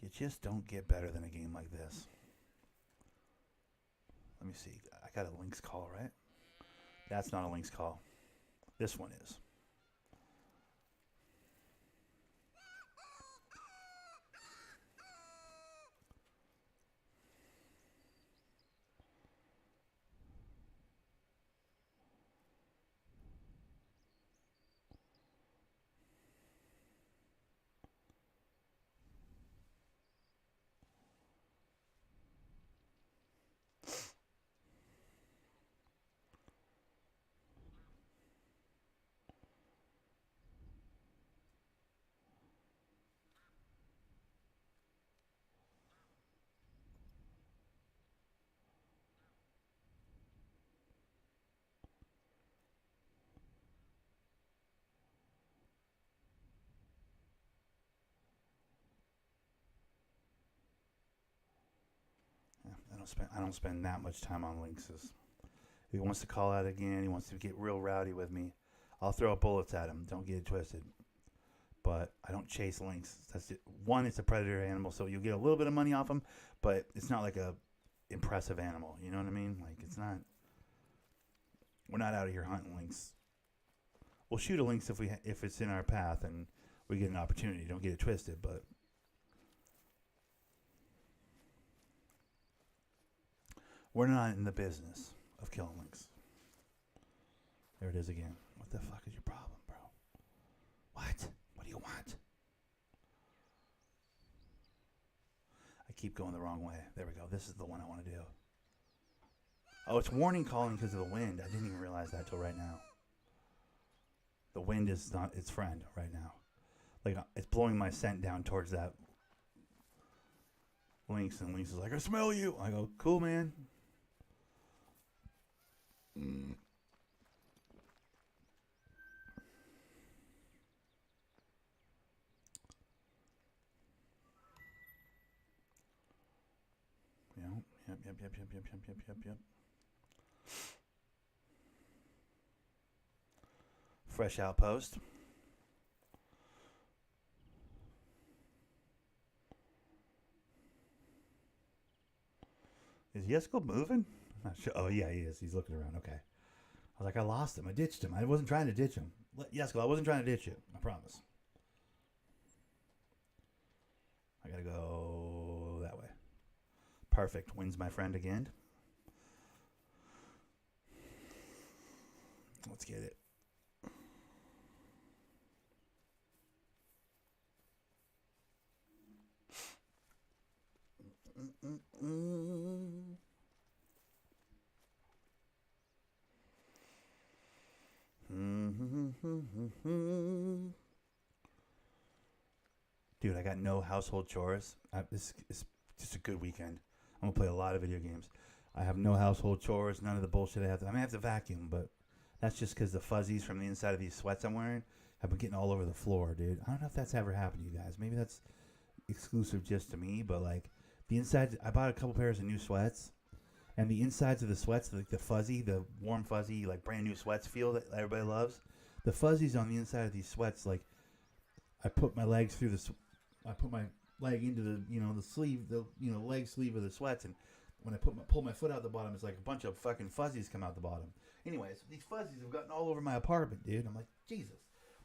You just don't get better than a game like this. Let me see. I got a Lynx call, right? That's not a Lynx call. This one is. I don't spend that much time on Lynxes. If he wants to call out again, he wants to get real rowdy with me, I'll throw bullets at him. Don't get it twisted. But I don't chase lynx. That's it. One, it's a predator animal, so you'll get a little bit of money off them, but it's not like a impressive animal. You know what I mean? Like it's not. We're not out of here hunting lynx. We'll shoot a lynx if it's in our path and we get an opportunity. Don't get it twisted, but. We're not in the business of killing lynx. There it is again. What the fuck is your problem, bro? What? What do you want? I keep going the wrong way. There we go. This is the one I want to do. Oh, it's warning calling because of the wind. I didn't even realize that till right now. The wind is not its friend right now. Like, it's blowing my scent down towards that lynx, and lynx is like, I smell you. I go, cool, man. Yep. Fresh outpost. Is Yesko moving? I'm not sure. Oh, yeah, he is. He's looking around. Okay. I was like, I lost him. I ditched him. I wasn't trying to ditch him. Yesko, I wasn't trying to ditch you. I promise. I got to go that way. Perfect. Wins my friend again. Let's get it. Dude, I got no household chores. This is just a good weekend. I'm gonna play a lot of video games. I have no household chores, none of the bullshit I have to. I mean, I have to vacuum, but that's just because the fuzzies from the inside of these sweats I'm wearing have been getting all over the floor, dude. I don't know if that's ever happened to you guys. Maybe that's exclusive just to me, but like the inside, I bought a couple pairs of new sweats, and the insides of the sweats, like the fuzzy, the warm fuzzy, like brand new sweats feel that everybody loves. The fuzzies on the inside of these sweats, like I put my legs through I put my leg into the the sleeve, the leg sleeve of the sweats, and when I pull my foot out the bottom, it's like a bunch of fucking fuzzies come out the bottom. Anyways, these fuzzies have gotten all over my apartment, dude. I'm like, Jesus.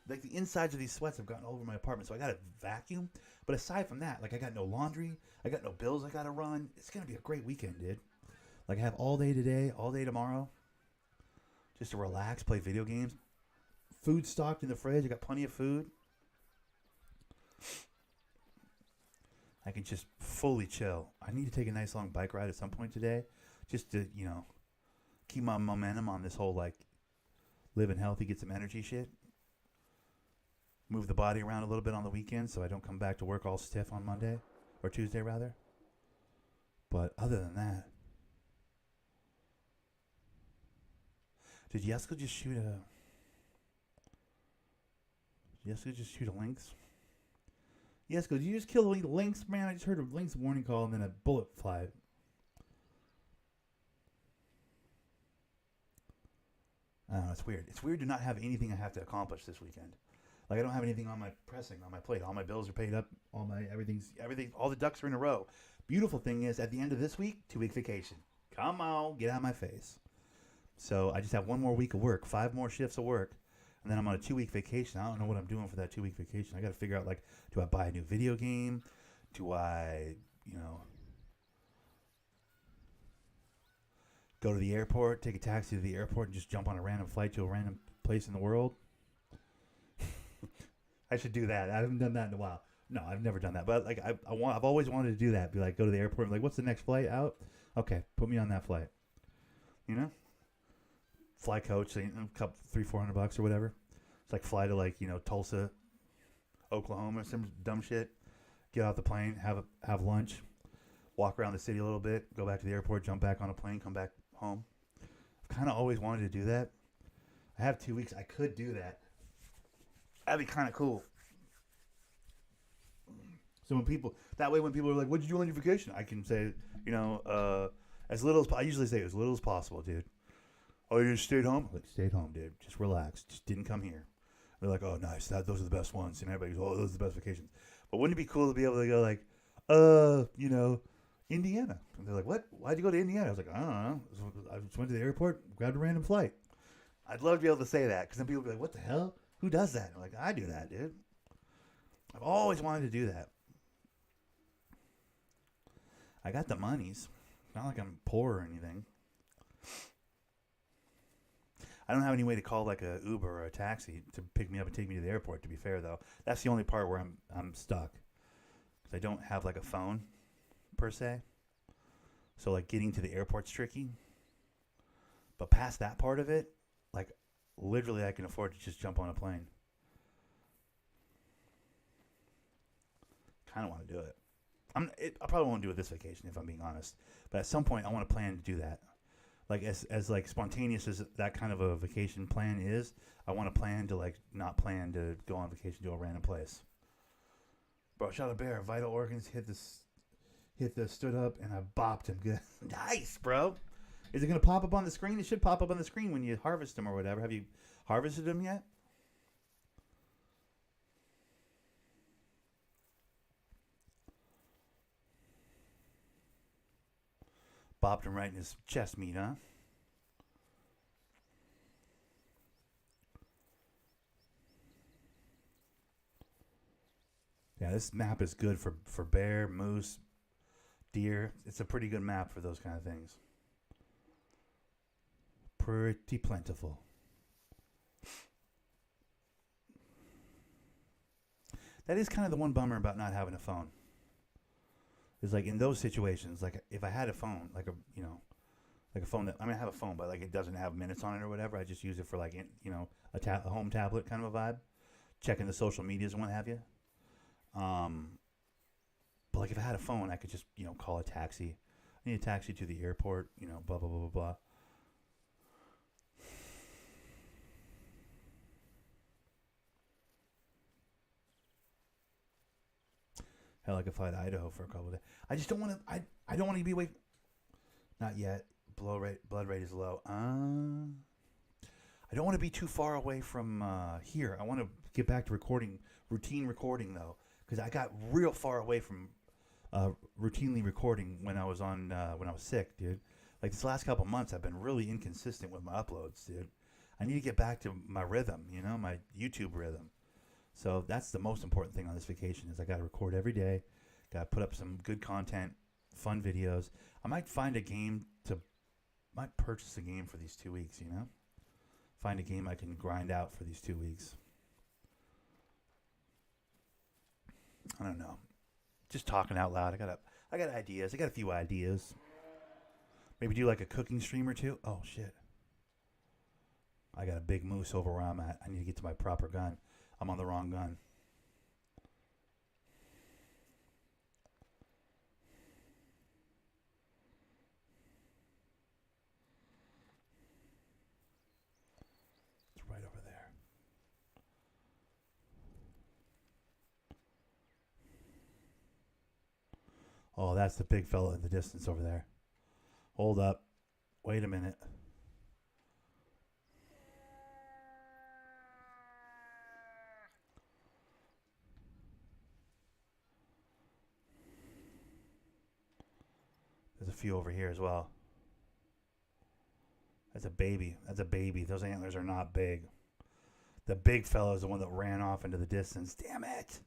Like the insides of these sweats have gotten all over my apartment, so I got to vacuum. But aside from that, like I got no laundry, I got no bills I got to run. It's gonna be a great weekend, dude. Like I have all day today, all day tomorrow, just to relax, play video games. Food stocked in the fridge. I got plenty of food. I can just fully chill. I need to take a nice long bike ride at some point today, just to keep my momentum on this whole like living healthy, get some energy shit. Move the body around a little bit on the weekend so I don't come back to work all stiff on Monday or Tuesday rather. But other than that, did Yesko just shoot a lynx? Yesko, did you just kill the lynx, man? I just heard a lynx warning call and then a bullet fly. I don't know, it's weird. It's weird to not have anything I have to accomplish this weekend. Like I don't have anything on my plate. All my bills are paid up. Everything. All the ducks are in a row. Beautiful thing is, at the end of this week, 2-week vacation. Come on, get out of my face. So I just have one more week of work, 5 more shifts of work, and then I'm on a 2-week vacation. I don't know what I'm doing for that 2-week vacation. I got to figure out, like, do I buy a new video game? Do I, go to the airport, take a taxi to the airport, and just jump on a random flight to a random place in the world? I should do that. I haven't done that in a while. No, I've never done that. But like I've always wanted to do that. Be like, go to the airport and be like, what's the next flight out? Okay, put me on that flight. Fly coach, a couple $300-400 or whatever. It's like fly to like Tulsa, Oklahoma, some dumb shit. Get off the plane, have lunch, walk around the city a little bit, go back to the airport, jump back on a plane, come back home. I've kind of always wanted to do that. I have 2 weeks. I could do that. That'd be kind of cool. So when people are like, "What'd you do on your vacation?" I can say, as little as I usually say as little as possible, dude. Oh, you just stayed home? I'm like, stayed home, dude. Just relax. Just didn't come here. They're like, oh, nice. Those are the best ones. And everybody goes, oh, those are the best vacations. But wouldn't it be cool to be able to go like, Indiana? And they're like, what? Why'd you go to Indiana? I was like, I don't know. I just went to the airport, grabbed a random flight. I'd love to be able to say that because then people would be like, what the hell? Who does that? I'm like, I do that, dude. I've always wanted to do that. I got the monies. It's not like I'm poor or anything. I don't have any way to call like a Uber or a taxi to pick me up and take me to the airport, to be fair, though. That's the only part where I'm stuck. Because I don't have like a phone, per se. So like getting to the airport's tricky. But past that part of it, like literally I can afford to just jump on a plane. Kind of want to do it. I probably won't do it this vacation if I'm being honest. But at some point I want to plan to do that. Like as like spontaneous as that kind of a vacation plan is, I want to plan to like not plan to go on vacation to a random place. Bro, shot a bear, vital organs hit the stood up, and I bopped him good. Nice, bro. Is it gonna pop up on the screen? It should pop up on the screen when you harvest them or whatever. Have you harvested them yet? Bopped him right in his chest meat, huh? Yeah, this map is good for bear, moose, deer. It's a pretty good map for those kind of things. Pretty plentiful. That is kind of the one bummer about not having a phone. Is like in those situations, like if I had a phone, like a phone that I have a phone, but like it doesn't have minutes on it or whatever. I just use it for like a home tablet kind of a vibe, checking the social medias and what have you. But like if I had a phone, I could just call a taxi, need a taxi to the airport, you know, blah, blah, blah, blah, blah. Hell, I could fly to Idaho for a couple of days. I just don't want to. I don't want to be away. Not yet. Blood rate is low. I don't want to be too far away from here. I want to get back to routine recording though, because I got real far away from routinely recording when I was sick, dude. Like this last couple months, I've been really inconsistent with my uploads, dude. I need to get back to my rhythm, you know, my YouTube rhythm. So that's the most important thing on this vacation is I got to record every day. Got to put up some good content, fun videos. I might purchase a game for these 2 weeks, you know? Find a game I can grind out for these 2 weeks. I don't know. Just talking out loud. I got ideas. I got a few ideas. Maybe do like a cooking stream or two. Oh shit. I got a big moose over where I'm at. I need to get to my proper gun. I'm on the wrong gun. It's right over there. Oh, that's the big fella in the distance over there. Hold up. Wait a minute. There's a few over here as well. That's a baby. Those antlers are not big. The big fella is the one that ran off into the distance. Damn it.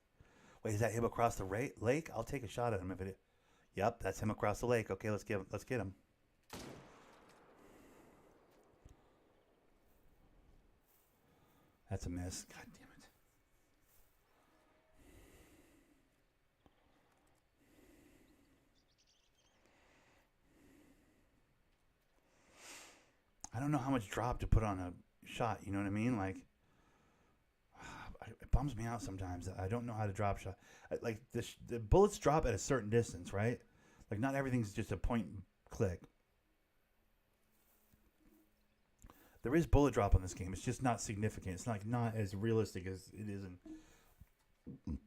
Wait, is that him across the lake? I'll take a shot at him if it is. Yep, that's him across the lake. Okay, let's get him. That's a miss. God damn it. I don't know how much drop to put on a shot. You know what I mean? Like, it bums me out sometimes that I don't know how to drop shot. Like the bullets drop at a certain distance, right? Like not everything's just a point and click. There is bullet drop on this game. It's just not significant. It's not as realistic as it is in.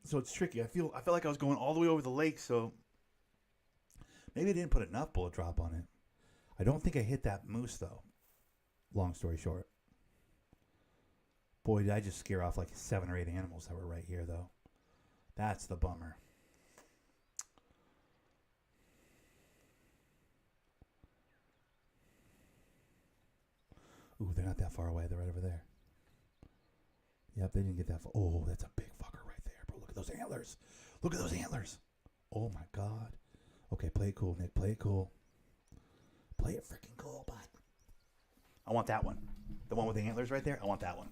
So it's tricky. I feel like I was going all the way over the lake, so maybe I didn't put enough bullet drop on it. I don't think I hit that moose though. Long story short. Boy, did I just scare off like 7 or 8 animals that were right here though. That's the bummer. Ooh, they're not that far away. They're right over there. Yep, they didn't get that far. Oh, that's a big fucker right there, bro. Look at those antlers. Look at those antlers. Oh, my God. Okay, play it cool, Nick. Play it cool. Play it freaking cool, bud. I want that one. The one with the antlers right there? I want that one.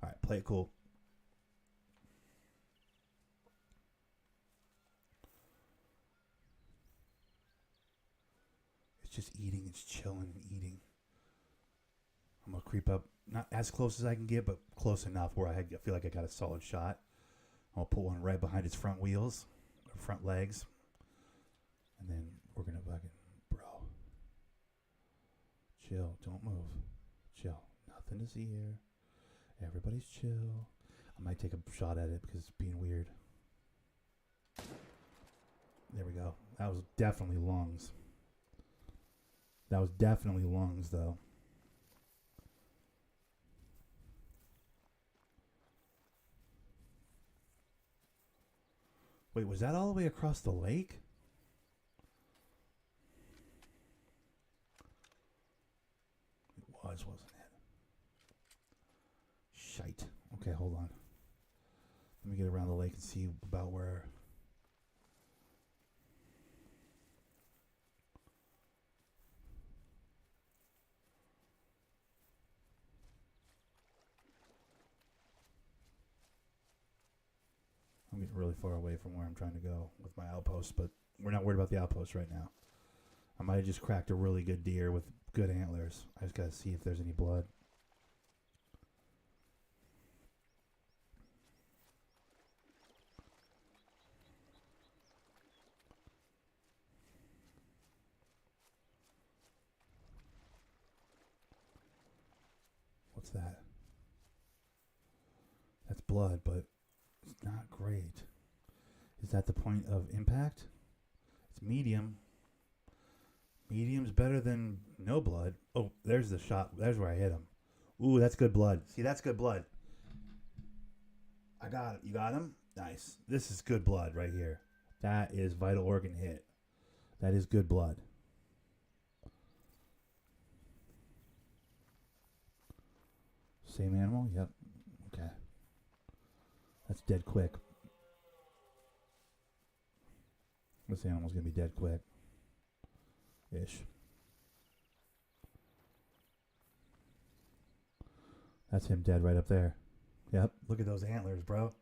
All right, play it cool. It's just eating. It's chilling and eating. I'm going to creep up, not as close as I can get, but close enough where I feel like I got a solid shot. I'll put one right behind its front wheels, or front legs. And then we're going to fucking, bro. Chill. Don't move. Chill. Nothing to see here. Everybody's chill. I might take a shot at it because it's being weird. There we go. That was definitely lungs. Though. Wait, was that all the way across the lake? It was, wasn't it? Shite. Okay, hold on. Let me get around the lake and see about where... I'm getting really far away from where I'm trying to go with my outpost, but we're not worried about the outpost right now. I might have just cracked a really good deer with good antlers. I just got to see if there's any blood. What's that? That's blood, but it's not great. Is that the point of impact? It's medium. Medium's better than no blood. Oh, there's the shot. There's where I hit him. Ooh, that's good blood. See, that's good blood. I got it. You got him? Nice. This is good blood right here. That is vital organ hit. That is good blood. Same animal? Yep. Okay. That's dead quick. This animal's going to be dead quick. Ish. That's him dead right up there. Yep. Look at those antlers, bro.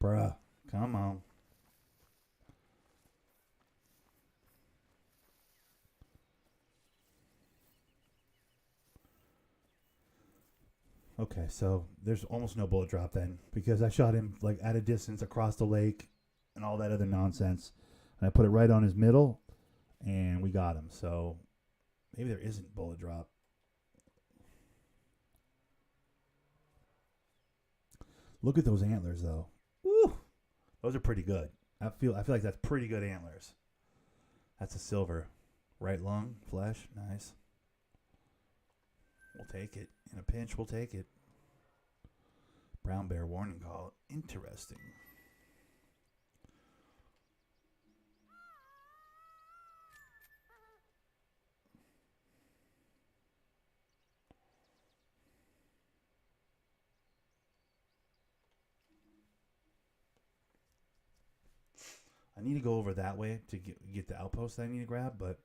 Bruh. Come on. Okay, so there's almost no bullet drop then because I shot him like at a distance across the lake and all that other nonsense. And I put it right on his middle and we got him. So maybe there isn't bullet drop. Look at those antlers though. Woo! Those are pretty good. I feel like that's pretty good antlers. That's a silver. Right lung, flesh, nice. We'll take it. In a pinch, we'll take it. Brown bear warning call. Interesting. I need to go over that way to get the outpost that I need to grab, but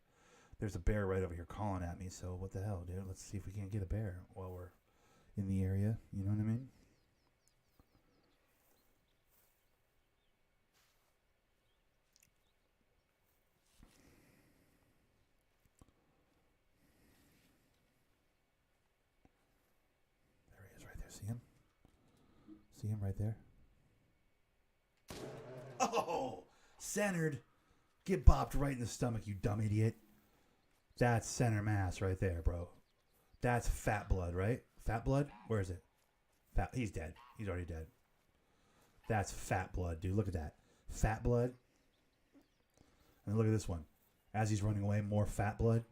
there's a bear right over here calling at me, so what the hell, dude? Let's see if we can't get a bear while we're in the area. You know what I mean? There he is right there. See him? See him right there? Oh! Centered. Get bopped right in the stomach, you dumb idiot. That's center mass right there, bro. That's fat blood, right? Fat blood? Where is it? Fat. He's dead. He's already dead. That's fat blood, dude. Look at that. Fat blood. And look at this one. As he's running away, more fat blood.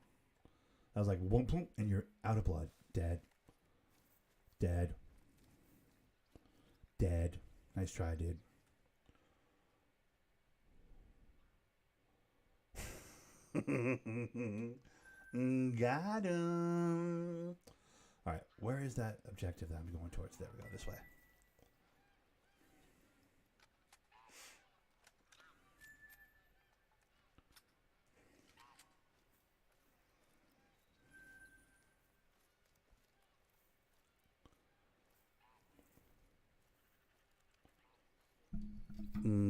I was like, boom, boom, and you're out of blood. Dead. Dead. Dead. Nice try, dude. Got him. All right, where is that objective that I'm going towards? There we go, this way.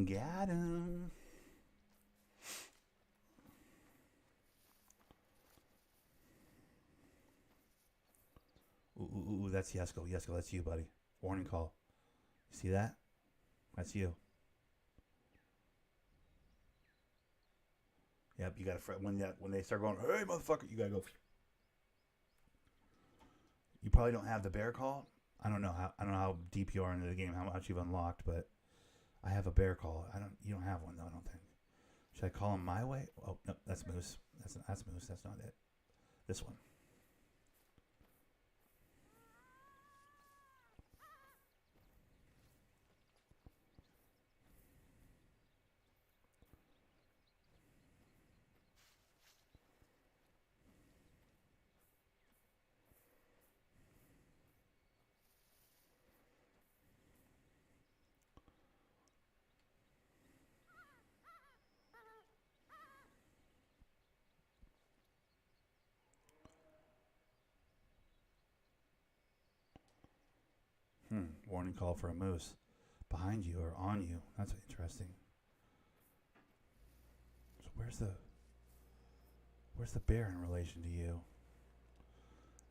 Got him. Ooh, that's Yesko. Yesko, that's you, buddy. Warning call. You see that? That's you. Yep, you gotta when they start going, hey motherfucker, you gotta go. You probably don't have the bear call. I don't know how deep you are into the game, how much you've unlocked, but I have a bear call. You don't have one though, I don't think. Should I call him my way? Oh no, that's Moose. That's Moose, that's not it. This one. Warning call for a moose. Behind you or on you. That's interesting. So where's the bear in relation to you?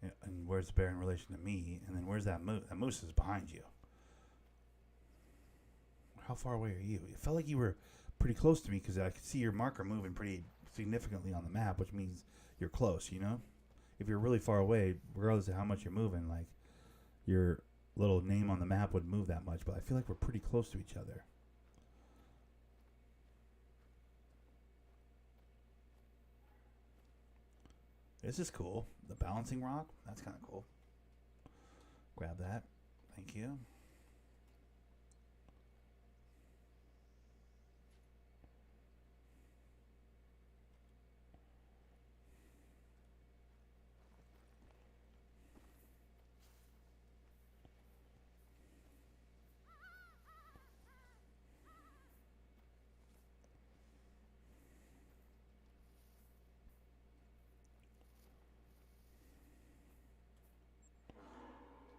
And where's the bear in relation to me? And then where's that moose? That moose is behind you. How far away are you? It felt like you were pretty close to me because I could see your marker moving pretty significantly on the map, which means you're close, you know? If you're really far away, regardless of how much you're moving, like, your little name on the map would move that much, but I feel like we're pretty close to each other. This is cool. The balancing rock. That's kind of cool. Grab that. Thank you.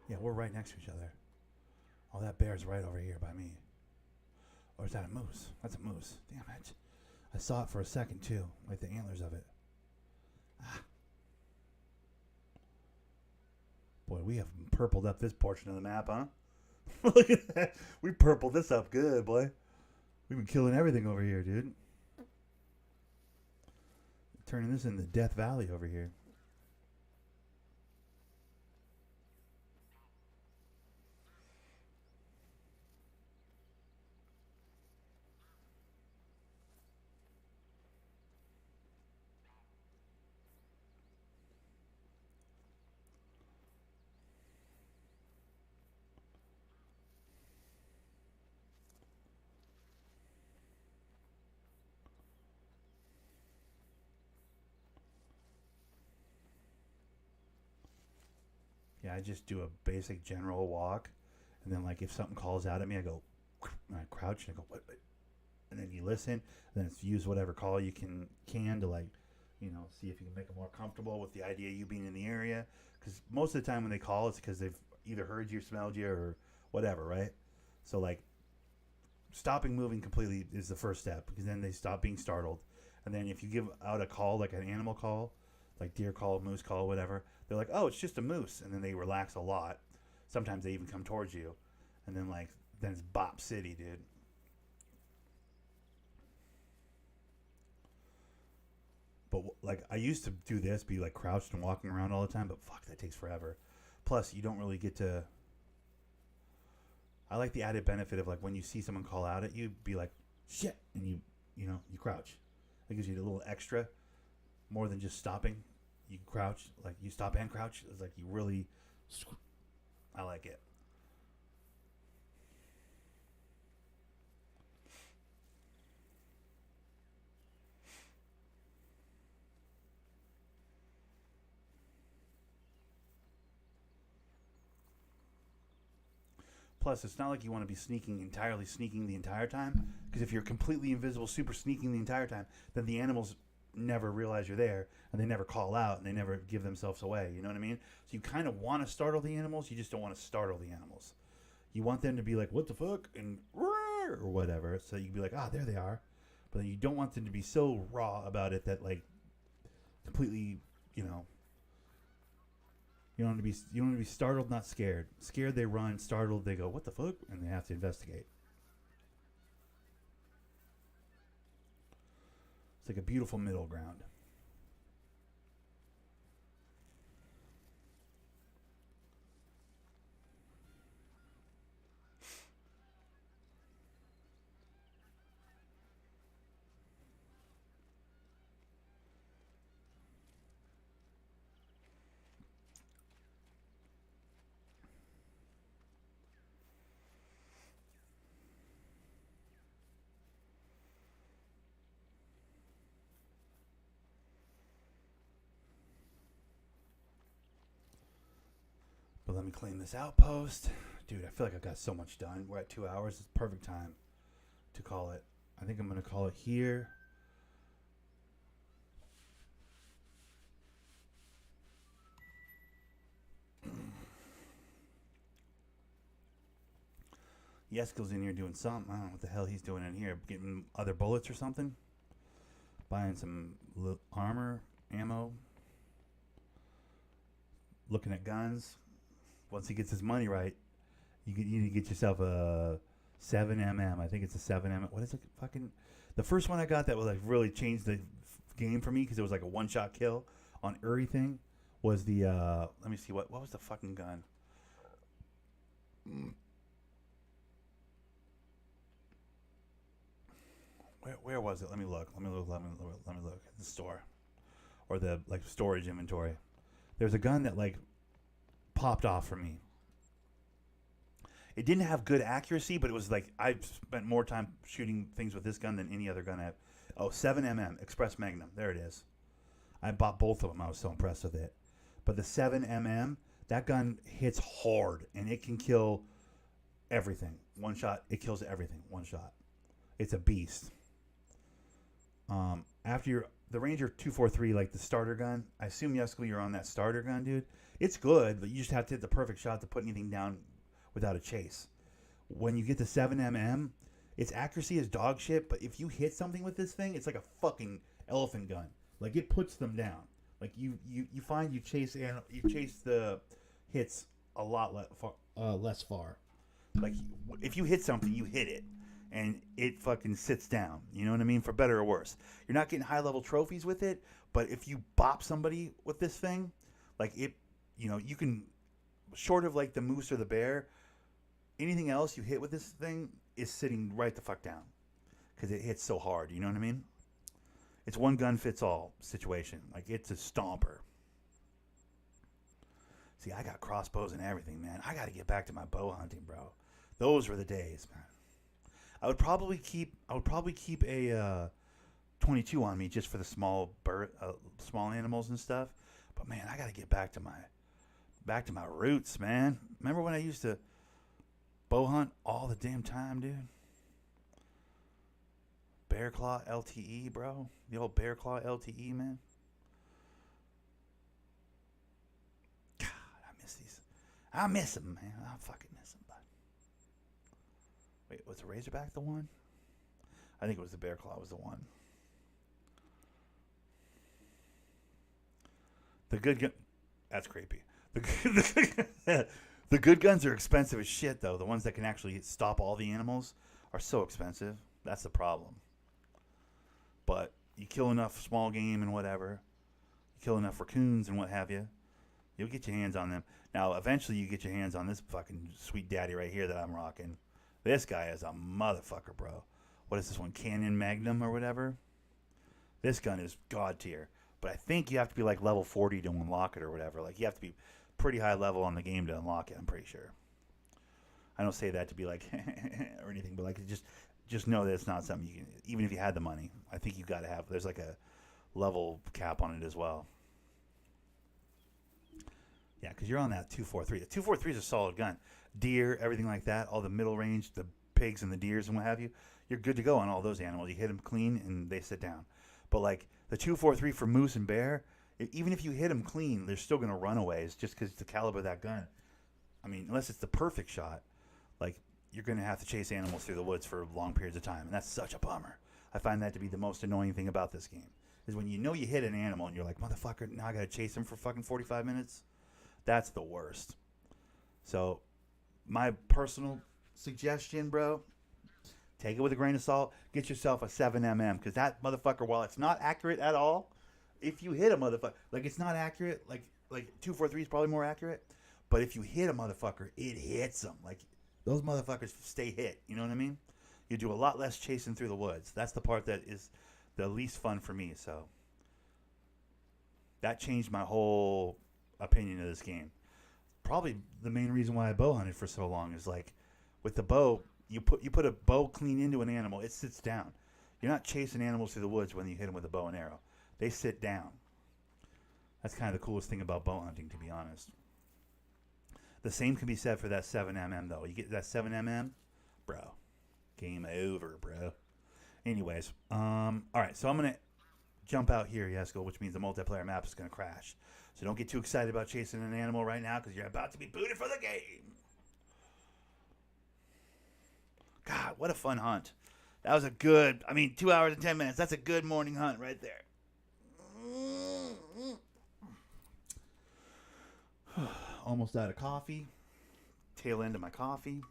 Yeah, we're right next to each other. Oh, that bear's right over here by me. Or is that a moose? That's a moose. Damn it. I saw it for a second, too. Like the antlers of it. Ah. Boy, we have purpled up this portion of the map, huh? Look at that. We purpled this up good, boy. We've been killing everything over here, dude. Turning this into Death Valley over here. Yeah, I just do a basic general walk, and then like if something calls out at me, I go, and I crouch and I go, what? And then you listen, and then it's use whatever call you can to like, see if you can make them more comfortable with the idea of you being in the area. Because most of the time when they call, it's because they've either heard you, smelled you, or whatever, right? So like, stopping moving completely is the first step, because then they stop being startled. And then if you give out a call, like an animal call, like deer call, moose call, whatever, they're like, oh, it's just a moose. And then they relax a lot. Sometimes they even come towards you. And then then it's Bop City, dude. But like I used to do this, be like crouched and walking around all the time, but fuck, that takes forever. Plus, you don't really get to. I like the added benefit of like when you see someone call out at you, be like, shit, and you crouch. It gives you a little extra, more than just stopping. You crouch, like you stop and crouch. It's like you really. I like it. Plus, it's not like you want to be entirely sneaking the entire time. Because if you're completely invisible, super sneaking the entire time, then the animals never realize you're there, and they never call out, and they never give themselves away. You know what I mean? So you kind of want to startle the animals. You just don't want to startle the animals. You want them to be like, what the fuck? And or whatever. So you can be like, ah, there they are. But then you don't want them to be so raw about it that like completely, you don't want to be startled, not scared. Scared, they run. Startled, they go, what the fuck? And they have to investigate. It's like a beautiful middle ground. But let me claim this outpost. Dude, I feel like I've got so much done. We're at 2 hours. It's perfect time to call it. I think I'm going to call it here. Yeskill's in here doing something. I don't know what the hell he's doing in here. Getting other bullets or something. Buying some armor, ammo. Looking at guns. Once he gets his money right, you need to get yourself a 7mm. I think it's a 7mm. What is it? The first one I got that was like really changed the game for me because it was like a one-shot kill on everything was the let me see what was the fucking gun? Where was it? Let me look. Let me look at the store or the like storage inventory. There's a gun that like popped off for me. It didn't have good accuracy, but it was like I spent more time shooting things with this gun than any other gun I have. Oh, 7mm Express Magnum. There it is. I bought both of them. I was so impressed with it. But the 7mm, that gun hits hard and it can kill everything. One shot, it kills everything. One shot. It's a beast. After the Ranger 243, like the starter gun, I assume Yesko, you're on that starter gun, dude. It's good, but you just have to hit the perfect shot to put anything down without a chase. When you get the 7mm, its accuracy is dog shit, but if you hit something with this thing, it's like a fucking elephant gun. Like it puts them down. Like you find you chase the hits a lot less far. Like if you hit something, you hit it, and it fucking sits down. You know what I mean? For better or worse, you're not getting high level trophies with it, but if you bop somebody with this thing, like it, you know, you can, short of like the moose or the bear, anything else you hit with this thing is sitting right the fuck down because it hits so hard. You know what I mean? It's one gun fits all situation. Like it's a stomper. See, I got crossbows and everything, man. I got to get back to my bow hunting, bro. Those were the days, man. I would probably keep a 22 on me just for the small animals and stuff. But man, I got to get back to my roots, man. Remember when I used to bow hunt all the damn time, dude? Bear Claw LTE, bro. The old Bear Claw LTE, man. God, I miss these. I miss them, man. I fucking miss them, bud. Wait, was the Razorback the one? I think it was the Bear Claw was the one. The good gun. That's creepy. The good guns are expensive as shit, though. The ones that can actually stop all the animals are so expensive. That's the problem. But you kill enough small game and whatever, you kill enough raccoons and what have you, you'll get your hands on them. Now, eventually you get your hands on this fucking sweet daddy right here that I'm rocking. This guy is a motherfucker, bro. What is this one, Cannon Magnum or whatever? This gun is god tier. But I think you have to be like level 40 to unlock it or whatever. Like you have to be pretty high level on the game to unlock it, I'm pretty sure. I don't say that to be like or anything, but like just know that it's not something you can, even if you had the money, I think you got to have, there's like a level cap on it as well. Yeah, because you're on that 243. The 243 is a solid gun. Deer, everything like that, all the middle range, the pigs and the deers and what have you, you're good to go on all those animals. You hit them clean and they sit down. But like the 243 for moose and bear, even if you hit them clean, they're still going to run away. It's just because it's the caliber of that gun. I mean, unless it's the perfect shot, like you're going to have to chase animals through the woods for long periods of time. And that's such a bummer. I find that to be the most annoying thing about this game. Is when you know you hit an animal and you're like, motherfucker, now I got to chase him for fucking 45 minutes. That's the worst. So, my personal suggestion, bro, take it with a grain of salt. Get yourself a 7mm. Because that motherfucker, while it's not accurate at all, if you hit a motherfucker, like it's not accurate, like 243 is probably more accurate. But if you hit a motherfucker, it hits them. Like, those motherfuckers stay hit. You know what I mean? You do a lot less chasing through the woods. That's the part that is the least fun for me. So that changed my whole opinion of this game. Probably the main reason why I bow hunted for so long is like with the bow, you put a bow clean into an animal, it sits down. You're not chasing animals through the woods when you hit them with a bow and arrow. They sit down. That's kind of the coolest thing about bow hunting, to be honest. The same can be said for that 7mm, though. You get that 7mm, bro. Game over, bro. Anyways, all right, so I'm going to jump out here, Yesko, which means the multiplayer map is going to crash. So don't get too excited about chasing an animal right now because you're about to be booted for the game. God, what a fun hunt. That was a good, 2 hours and 10 minutes. That's a good morning hunt right there. Almost out of coffee. Tail end of my coffee.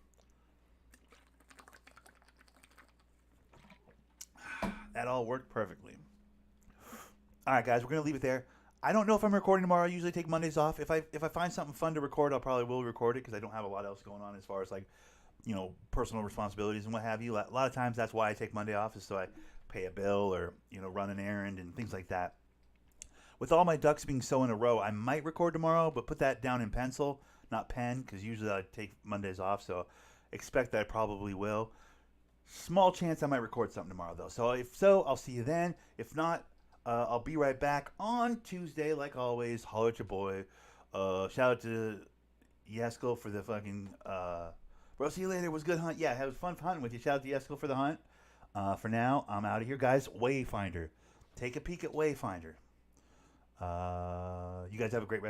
That all worked perfectly. All right, guys, we're going to leave it there. I don't know if I'm recording tomorrow. I usually take Mondays off. If I find something fun to record, I'll probably will record it because I don't have a lot else going on as far as like, personal responsibilities and what have you. A lot of times that's why I take Monday off, is so I pay a bill or run an errand and things like that. With all my ducks being so in a row, I might record tomorrow, but put that down in pencil, not pen, because usually I take Mondays off. So expect that I probably will. Small chance I might record something tomorrow though. So if so, I'll see you then. If not, I'll be right back on Tuesday, like always. Holler at your boy. Shout out to Yesko for the fucking. Bro, see you later. It was good hunt. Yeah, it was fun hunting with you. Shout out to Yesko for the hunt. For now, I'm out of here, guys. Wayfinder. Take a peek at Wayfinder. You guys have a great rest.